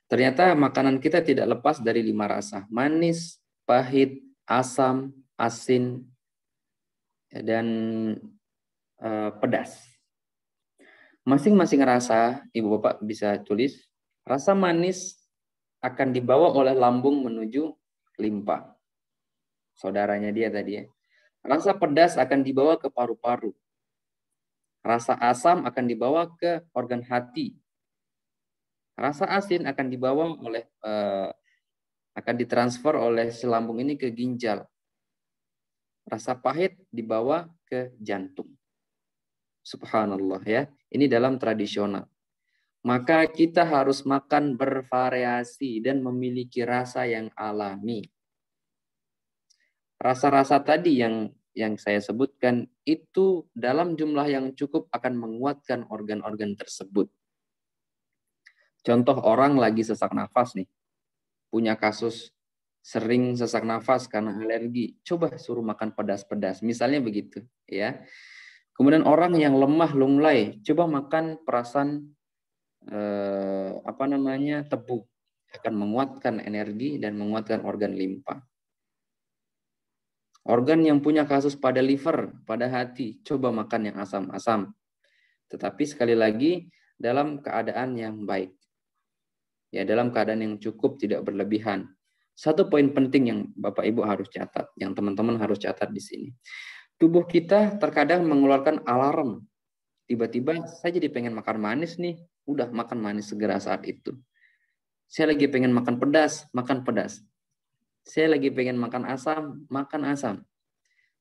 Ternyata makanan kita tidak lepas dari 5 rasa. Manis, pahit, asam, asin, dan pedas. Masing-masing rasa, Ibu Bapak bisa tulis, rasa manis akan dibawa oleh lambung menuju limpa. Saudaranya dia tadi ya. Rasa pedas akan dibawa ke paru-paru. Rasa asam akan dibawa ke organ hati. Rasa asin akan dibawa oleh akan ditransfer oleh si lambung ini ke ginjal. Rasa pahit dibawa ke jantung. Subhanallah ya. Ini dalam tradisional. Maka kita harus makan bervariasi dan memiliki rasa yang alami. Rasa-rasa tadi yang saya sebutkan itu dalam jumlah yang cukup akan menguatkan organ-organ tersebut. Contoh orang lagi sesak nafas nih, punya kasus sering sesak nafas karena alergi, coba suruh makan pedas-pedas, misalnya begitu, ya. Kemudian orang yang lemah lunglai, coba makan perasan tebu, akan menguatkan energi dan menguatkan organ limpa. Organ yang punya kasus pada liver, pada hati, coba makan yang asam-asam. Tetapi sekali lagi dalam keadaan yang baik. Ya, dalam keadaan yang cukup, tidak berlebihan. Satu poin penting yang Bapak Ibu harus catat, yang teman-teman harus catat di sini. Tubuh kita terkadang mengeluarkan alarm. Tiba-tiba saya jadi pengen makan manis nih, udah makan manis segera saat itu. Saya lagi pengen makan pedas, makan pedas. Saya lagi pengen makan asam, makan asam.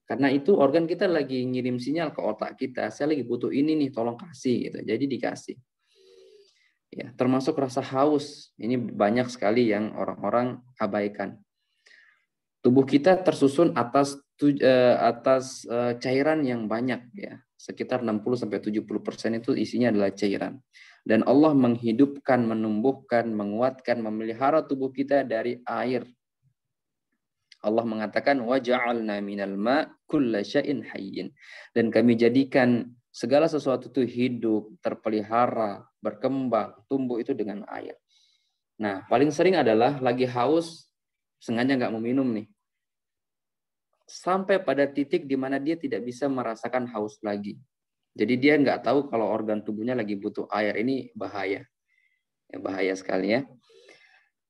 Karena itu organ kita lagi ngirim sinyal ke otak kita, saya lagi butuh ini nih, tolong kasih gitu. Jadi dikasih. Ya, termasuk rasa haus. Ini banyak sekali yang orang-orang abaikan. Tubuh kita tersusun atas cairan yang banyak ya. Sekitar 60-70% itu isinya adalah cairan. Dan Allah menghidupkan, menumbuhkan, menguatkan, memelihara tubuh kita dari air. Allah mengatakan waja'alna minal ma' kulla syai'in hayyin. Dan kami jadikan segala sesuatu itu hidup, terpelihara, berkembang, tumbuh itu dengan air. Nah, paling sering adalah lagi haus, sengaja nggak mau minum nih. Sampai pada titik di mana dia tidak bisa merasakan haus lagi. Jadi dia nggak tahu kalau organ tubuhnya lagi butuh air. Ini bahaya. Ya, bahaya sekali ya.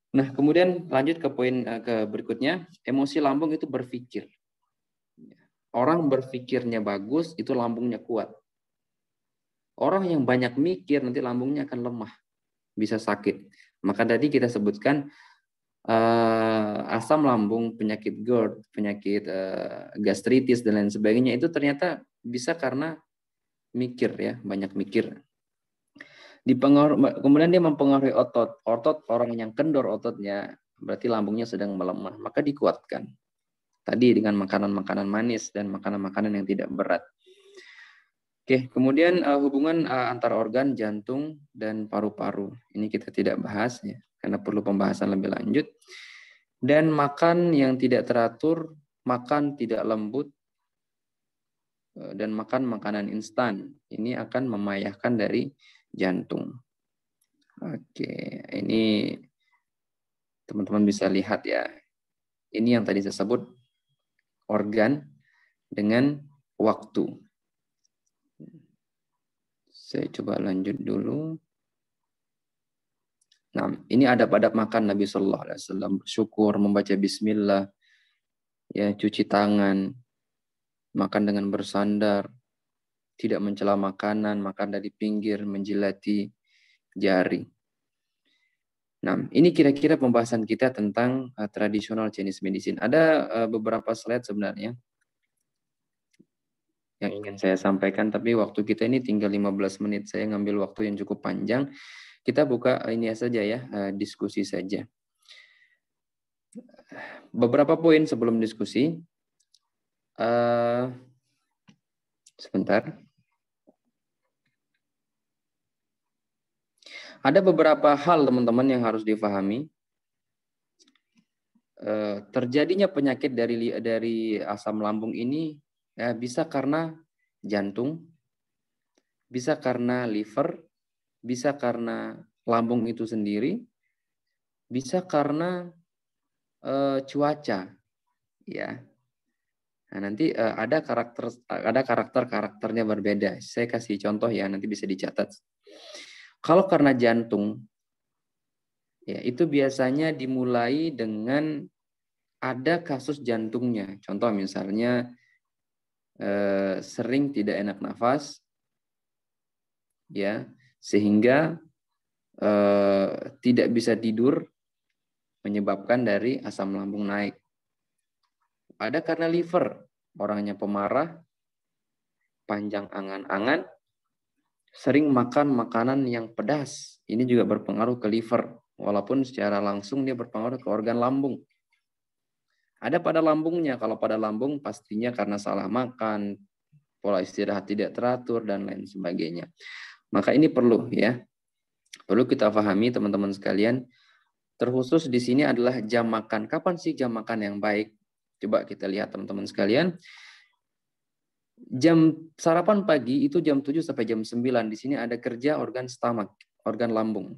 Nah, kemudian lanjut ke poin ke berikutnya. Emosi lambung itu berpikir. Orang berpikirnya bagus, itu lambungnya kuat. Orang yang banyak mikir, nanti lambungnya akan lemah. Bisa sakit. Maka tadi kita sebutkan asam lambung, penyakit GERD, penyakit gastritis dan lain sebagainya itu ternyata bisa karena mikir ya, banyak mikir. Kemudian dia mempengaruhi otot. Otot, orang yang kendor ototnya berarti lambungnya sedang melemah, maka dikuatkan. Tadi dengan makanan-makanan manis dan makanan-makanan yang tidak berat. Oke, kemudian hubungan antar organ jantung dan paru-paru. Ini kita tidak bahas ya, karena perlu pembahasan lebih lanjut. Dan makan yang tidak teratur, makan tidak lembut, dan makan makanan instan. Ini akan memayahkan dari jantung. Oke, ini teman-teman bisa lihat ya. Ini yang tadi saya sebut organ dengan waktu. Saya coba lanjut dulu. Nah, ini adab-adab makan Nabi Sallallahu Alaihi Wasallam. Bersyukur, membaca Bismillah, ya, cuci tangan, makan dengan bersandar, tidak mencela makanan, makan dari pinggir, menjilati jari. Nah, ini kira-kira pembahasan kita tentang tradisional Chinese medicine. Ada beberapa slide sebenarnya yang ingin saya sampaikan, tapi waktu kita ini tinggal 15 menit. Saya ngambil waktu yang cukup panjang. Kita buka ini saja ya, diskusi saja. Beberapa poin sebelum diskusi. Sebentar. Ada beberapa hal teman-teman yang harus difahami. Terjadinya penyakit dari asam lambung ini bisa karena jantung, bisa karena liver, bisa karena lambung itu sendiri, bisa karena cuaca, ya. Nah, nanti ada karakternya berbeda. Saya kasih contoh ya, nanti bisa dicatat. Kalau karena jantung, ya itu biasanya dimulai dengan ada kasus jantungnya. Contoh misalnya sering tidak enak nafas, ya, sehingga tidak bisa tidur, menyebabkan dari asam lambung naik. Ada karena liver, orangnya pemarah, panjang angan-angan, sering makan makanan yang pedas. Ini juga berpengaruh ke liver, walaupun secara langsung dia berpengaruh ke organ lambung. Ada pada lambungnya, kalau pada lambung pastinya karena salah makan, pola istirahat tidak teratur, dan lain sebagainya. Maka ini perlu ya, perlu kita pahami teman-teman sekalian. Terkhusus di sini adalah jam makan. Kapan sih jam makan yang baik? Coba kita lihat teman-teman sekalian. Jam sarapan pagi itu jam 7 sampai jam 9. Di sini ada kerja organ stomach, organ lambung.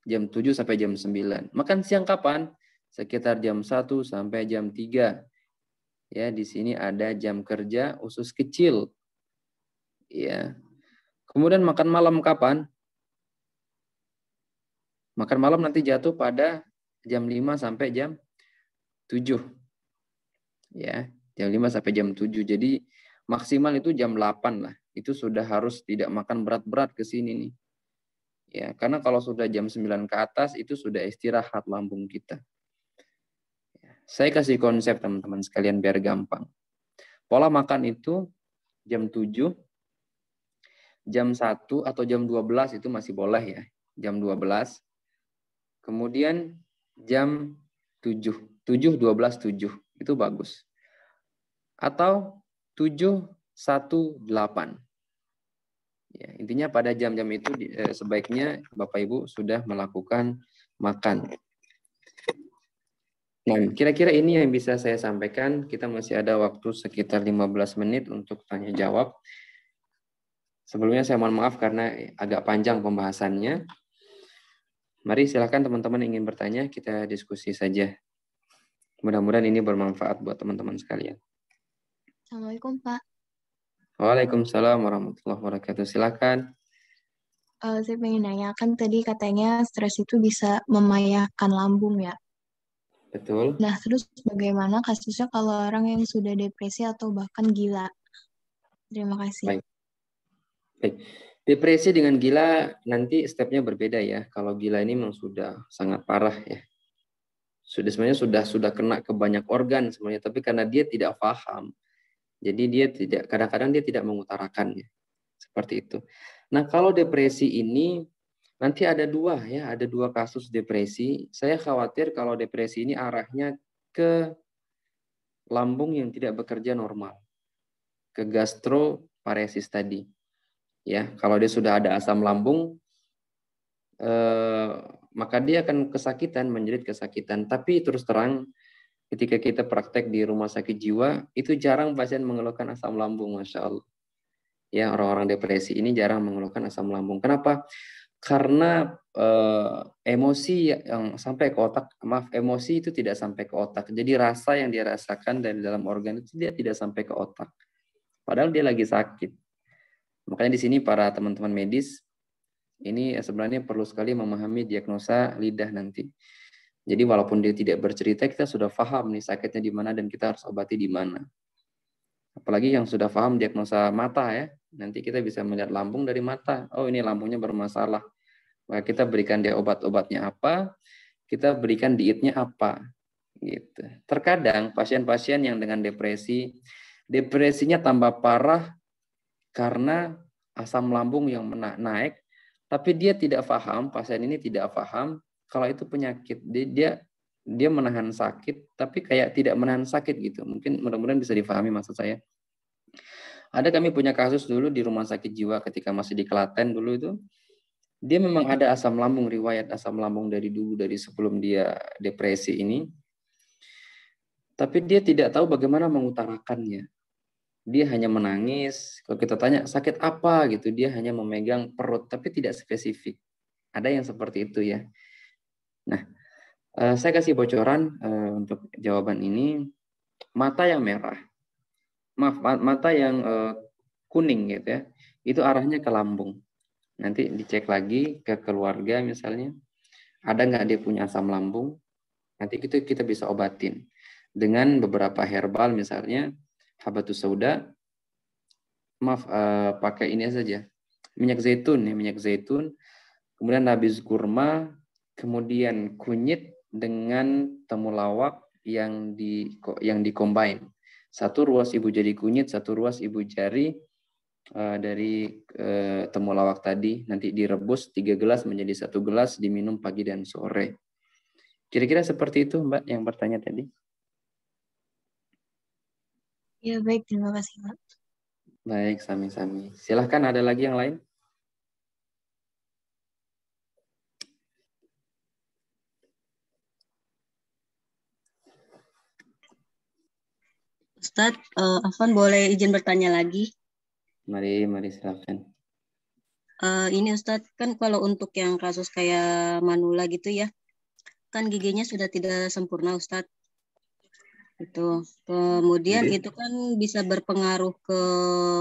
Jam 7 sampai jam 9. Makan siang kapan? Sekitar jam 1 sampai jam 3. Ya, di sini ada jam kerja usus kecil. Ya. Kemudian makan malam kapan? Makan malam nanti jatuh pada jam 5 sampai jam 7. Ya, jam 5 sampai jam 7. Jadi maksimal itu jam 8 lah. Itu sudah harus tidak makan berat-berat ke sini nih. Ya, karena kalau sudah jam 9 ke atas itu sudah istirahat lambung kita. Saya kasih konsep teman-teman sekalian biar gampang. Pola makan itu jam 7, jam 1 atau jam 12 itu masih boleh ya. Jam 12. Kemudian jam 7. 7, 12, 7. Itu bagus. Atau 7, 1, 8. Ya, intinya pada jam-jam itu sebaiknya Bapak Ibu sudah melakukan makan. Nah, kira-kira ini yang bisa saya sampaikan. Kita masih ada waktu sekitar 15 menit untuk tanya jawab. Sebelumnya saya mohon maaf karena agak panjang pembahasannya. Mari silakan teman-teman ingin bertanya, kita diskusi saja. Mudah-mudahan ini bermanfaat buat teman-teman sekalian. Assalamualaikum Pak. Waalaikumsalam warahmatullahi wabarakatuh. Silakan. Saya pengen nanya, kan tadi katanya stres itu bisa memayahkan lambung ya. Betul. Nah, terus bagaimana kasusnya kalau orang yang sudah depresi atau bahkan gila? Terima kasih. Baik. Depresi dengan gila nanti stepnya berbeda ya. Kalau gila ini memang sudah sangat parah ya. sebenarnya sudah kena ke banyak organ sebenarnya, tapi karena dia tidak paham, jadi dia tidak, kadang-kadang dia tidak mengutarakannya. Seperti itu. Nah, kalau depresi ini nanti ada dua kasus depresi. Saya khawatir kalau depresi ini arahnya ke lambung yang tidak bekerja normal, ke gastroparesis tadi. Ya, kalau dia sudah ada asam lambung, maka dia akan kesakitan, menjerit kesakitan. Tapi terus terang, ketika kita praktek di rumah sakit jiwa, itu jarang pasien mengeluhkan asam lambung, Masya Allah. Ya, orang-orang depresi ini jarang mengeluhkan asam lambung. Kenapa? Karena emosi yang sampai ke otak, emosi itu tidak sampai ke otak. Jadi rasa yang dia rasakan dari dalam organ itu dia tidak sampai ke otak. Padahal dia lagi sakit. Makanya di sini para teman-teman medis ini sebenarnya perlu sekali memahami diagnosa lidah nanti. Jadi walaupun dia tidak bercerita, kita sudah paham nih sakitnya di mana dan kita harus obati di mana. Apalagi yang sudah paham diagnosa mata ya, nanti kita bisa melihat lambung dari mata. Oh, ini lambungnya bermasalah. Maka kita berikan dia obat-obatnya apa, kita berikan dietnya apa. Gitu. Terkadang pasien-pasien yang dengan depresi, depresinya tambah parah karena asam lambung yang naik, tapi dia tidak paham, pasien ini tidak paham kalau itu penyakit. Dia menahan sakit, tapi kayak tidak menahan sakit gitu. Mungkin mudah-mudahan bisa difahami maksud saya. Ada kami punya kasus dulu di rumah sakit jiwa ketika masih di Klaten dulu itu. Dia memang ada asam lambung, riwayat asam lambung dari dulu, dari sebelum dia depresi ini. Tapi dia tidak tahu bagaimana mengutarakannya. Dia hanya menangis. Kalau kita tanya sakit apa gitu, dia hanya memegang perut, tapi tidak spesifik. Ada yang seperti itu ya. Nah, saya kasih bocoran untuk jawaban ini. Mata yang merah, mata yang kuning gitu ya, itu arahnya ke lambung. Nanti dicek lagi ke keluarga misalnya, ada nggak dia punya asam lambung. Nanti itu kita bisa obatin dengan beberapa herbal misalnya. Habatus sauda, pakai ini saja, minyak zaitun ya, minyak zaitun, kemudian nabis kurma, kemudian kunyit dengan temulawak yang dikombine. Satu ruas ibu jari kunyit, satu ruas ibu jari dari temulawak tadi, nanti direbus 3 gelas menjadi 1 gelas, diminum pagi dan sore. Kira-kira seperti itu Mbak yang bertanya tadi. Ya, baik. Terima kasih, Pak. Baik, sami-sami. Silahkan, ada lagi yang lain? Ustadz, Afwan boleh izin bertanya lagi? Mari silakan. Ini Ustadz, kan kalau untuk yang kasus kayak manula gitu ya, kan giginya sudah tidak sempurna Ustadz. Itu. Kemudian itu kan bisa berpengaruh ke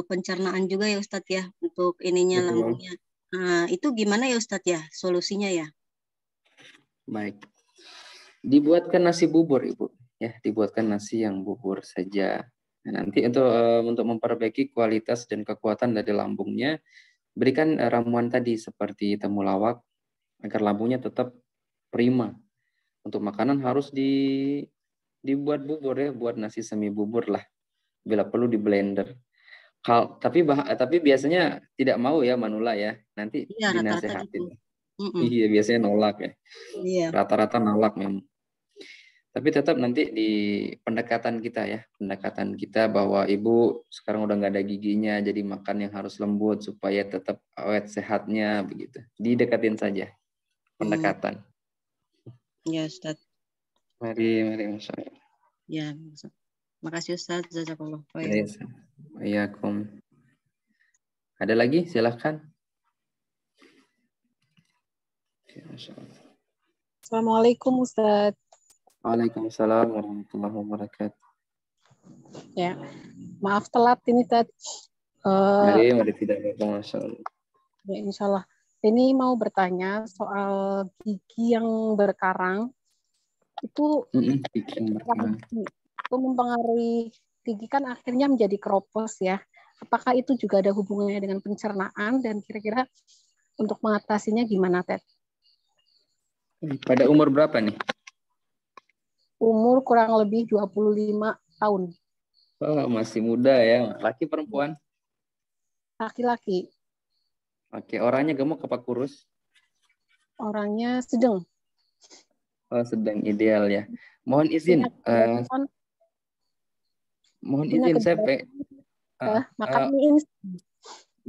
pencernaan juga ya Ustadz ya, untuk ininya lambungnya. Nah, itu gimana ya Ustadz ya, solusinya ya? Baik. Dibuatkan nasi bubur Ibu, ya, dibuatkan nasi yang bubur saja. Nah, nanti untuk memperbaiki kualitas dan kekuatan dari lambungnya, berikan ramuan tadi seperti temulawak agar lambungnya tetap prima. Untuk makanan harus dibuat bubur ya, buat nasi semi bubur lah. Bila perlu di blender. Tapi biasanya tidak mau ya manula ya. Nanti iya, dinasehatin. Iya, biasanya nolak ya. Iya. Rata-rata nolak memang. Tapi tetap nanti di pendekatan kita bahwa ibu sekarang udah nggak ada giginya, jadi makan yang harus lembut supaya tetap awet sehatnya begitu. Didekatin saja pendekatan. Ya Ustaz. Mari Masya Allah. Ya, makasih Ustaz. Jazakallah khair. Waalaikumsalam. Ada lagi? Silahkan. Assalamualaikum Ustaz. Waalaikumsalam warahmatullahi wabarakatuh. Ya, maaf telat ini Ustaz. Mari tidak apa-apa, Masya Allah. Ya, insya Allah. Ini mau bertanya soal gigi yang berkarang. Itu mempengaruhi gigi kan akhirnya menjadi keropos ya. Apakah itu juga ada hubungannya dengan pencernaan dan kira-kira untuk mengatasinya gimana, Ted? Pada umur berapa nih? Umur kurang lebih 25 tahun. Oh, masih muda ya. Laki perempuan? Laki-laki. Oke, orangnya gemuk apa kurus? Orangnya sedang. Oh, sedang ideal ya. Mohon izin, saya makan mie instan.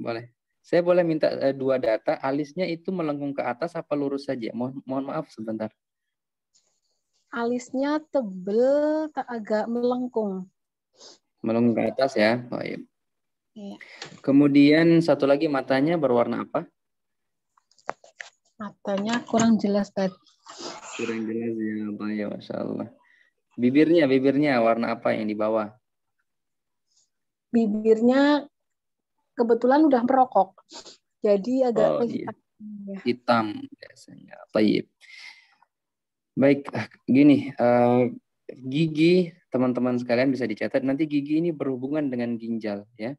boleh. Saya boleh minta 2 data, alisnya itu melengkung ke atas apa lurus saja? Mohon maaf sebentar. Alisnya tebel, agak melengkung. Melengkung ke atas ya. Oh, iya. Iya. Kemudian satu lagi, matanya berwarna apa? Matanya kurang jelas, Tad. Kurang jelas ya, Pak ya, Masya Allah. Bibirnya warna apa yang di bawah? Bibirnya kebetulan udah merokok, jadi agak hitam. Iya. Hitam biasanya. Baik. Baik, gini, gigi teman-teman sekalian bisa dicatat. Nanti gigi ini berhubungan dengan ginjal ya.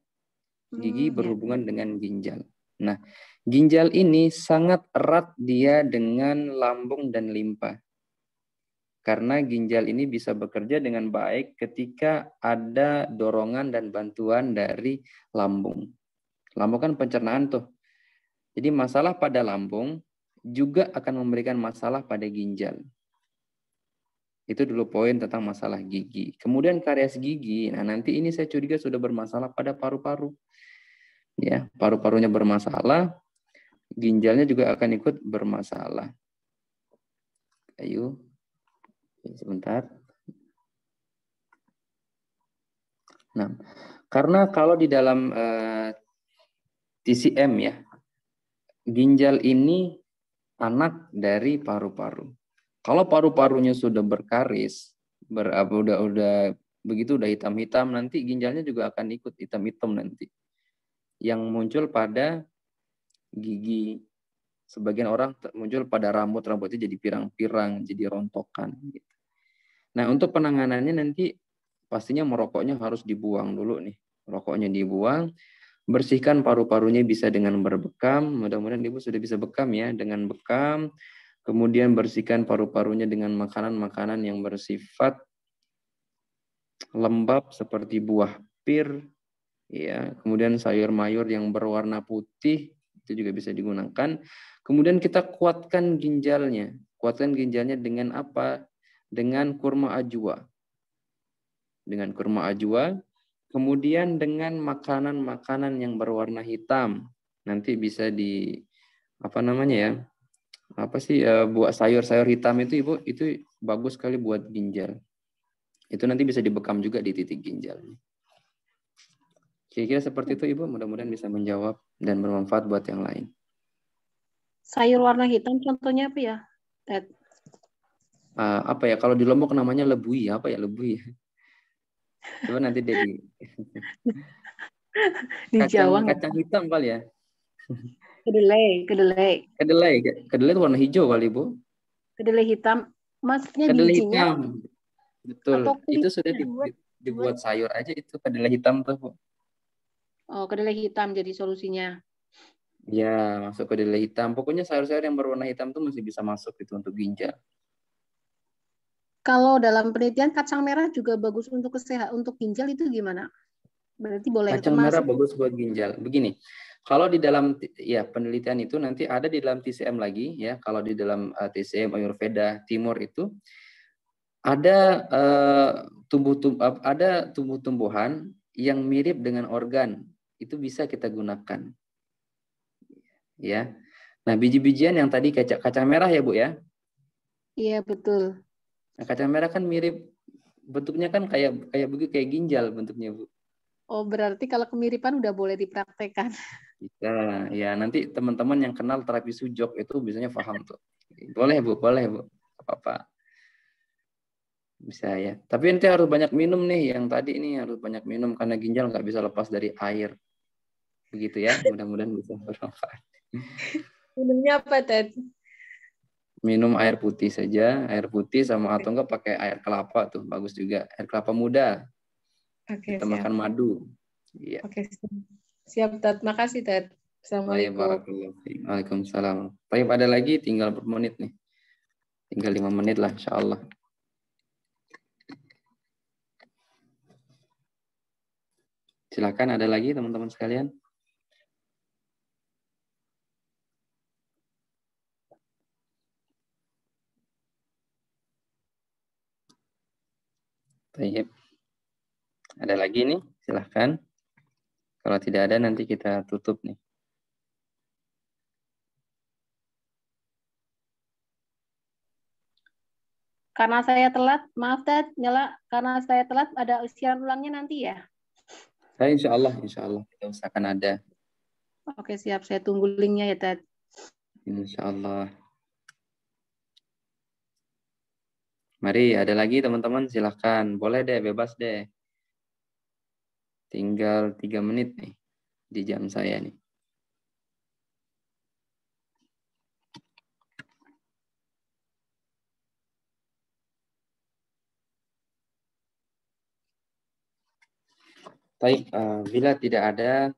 Gigi berhubungan dengan ginjal. Nah, ginjal ini sangat erat dia dengan lambung dan limpa. Karena ginjal ini bisa bekerja dengan baik ketika ada dorongan dan bantuan dari lambung. Lambung kan pencernaan tuh. Jadi masalah pada lambung juga akan memberikan masalah pada ginjal. Itu dulu poin tentang masalah gigi. Kemudian karies gigi. Nah, nanti ini saya curiga sudah bermasalah pada paru-paru. Ya, paru-parunya bermasalah, ginjalnya juga akan ikut bermasalah. Ayo. Sebentar. Nah, karena kalau di dalam TCM ya, ginjal ini anak dari paru-paru. Kalau paru-parunya sudah berkaris, udah begitu udah hitam-hitam, nanti ginjalnya juga akan ikut hitam-hitam nanti. Yang muncul pada gigi. Sebagian orang muncul pada rambutnya jadi pirang-pirang, jadi rontokan. Gitu. Nah, untuk penanganannya nanti pastinya merokoknya harus dibuang dulu nih. Rokoknya dibuang, bersihkan paru-parunya bisa dengan berbekam. Mudah-mudahan Ibu sudah bisa bekam ya, dengan bekam. Kemudian bersihkan paru-parunya dengan makanan-makanan yang bersifat lembab seperti buah pir, ya. Kemudian sayur-mayur yang berwarna putih itu juga bisa digunakan. Kemudian kita kuatkan ginjalnya. Kuatkan ginjalnya dengan apa? Dengan kurma ajwa. Dengan kurma ajwa. Kemudian dengan makanan-makanan yang berwarna hitam. Nanti bisa di apa namanya ya? Apa sih buat sayur-sayur hitam itu Ibu, itu bagus sekali buat ginjal. Itu nanti bisa dibekam juga di titik ginjalnya. Kira-kira seperti itu Ibu, mudah-mudahan bisa menjawab dan bermanfaat buat yang lain. Sayur warna hitam contohnya apa ya, Ted? Apa ya, kalau di Lombok namanya lebui, apa ya lebui? Coba nanti dia di Jawa kacang hitam kali ya. Kedelai itu warna hijau kali Bu. Kedelai hitam, maksudnya kedelai bijinya hitam. Betul. Itu sudah dibuat sayur aja itu kedelai hitam tuh Bu. Oh, kedelai hitam jadi solusinya. Ya, masuk kedelai hitam. Pokoknya sayur-sayur yang berwarna hitam tuh masih bisa masuk itu untuk ginjal. Kalau dalam penelitian kacang merah juga bagus untuk kesehatan, untuk ginjal itu gimana? Berarti boleh kacang merah bagus buat ginjal. Begini, kalau di dalam ya penelitian itu nanti ada di dalam TCM lagi ya. Kalau di dalam TCM Ayurveda Timur itu ada tumbuh-tumbuhan yang mirip dengan organ. Itu bisa kita gunakan. Ya. Nah, biji-bijian yang tadi kacang merah ya, Bu ya? Iya, betul. Nah, kacang merah kan mirip bentuknya kan kayak ginjal bentuknya, Bu. Oh, berarti kalau kemiripan udah boleh dipraktekkan. Bisa, ya nanti teman-teman yang kenal terapi sujok itu biasanya paham tuh. Boleh Bu. Apa-apa. Bisa ya. Tapi nanti harus banyak minum nih, yang tadi ini harus banyak minum karena ginjal nggak bisa lepas dari air. Begitu ya, mudah-mudahan bisa bermanfaat. Minumnya apa, Ted? Minum air putih saja, air putih sama atau enggak pakai air kelapa tuh, bagus juga. Air kelapa muda. Oke, kita makan madu. Iya. Oke, siap, Ted. Makasih, Ted. Assalamualaikum. Waalaikumsalam. Baik, ada lagi tinggal berapa menit nih? Tinggal 5 menit lah, insya Allah. Silakan, ada lagi teman-teman sekalian? Baik. Ada lagi nih, silahkan. Kalau tidak ada nanti kita tutup nih. Karena saya telat, maaf Ted, Nyala, karena saya telat ada siaran ulangnya nanti ya? Saya insya Allah kita usahakan ada. Oke siap, saya tunggu linknya ya Ted. Insya Allah. Mari, ada lagi teman-teman, silahkan. Boleh deh, bebas deh. Tinggal 3 menit nih di jam saya nih. Baik, bila tidak ada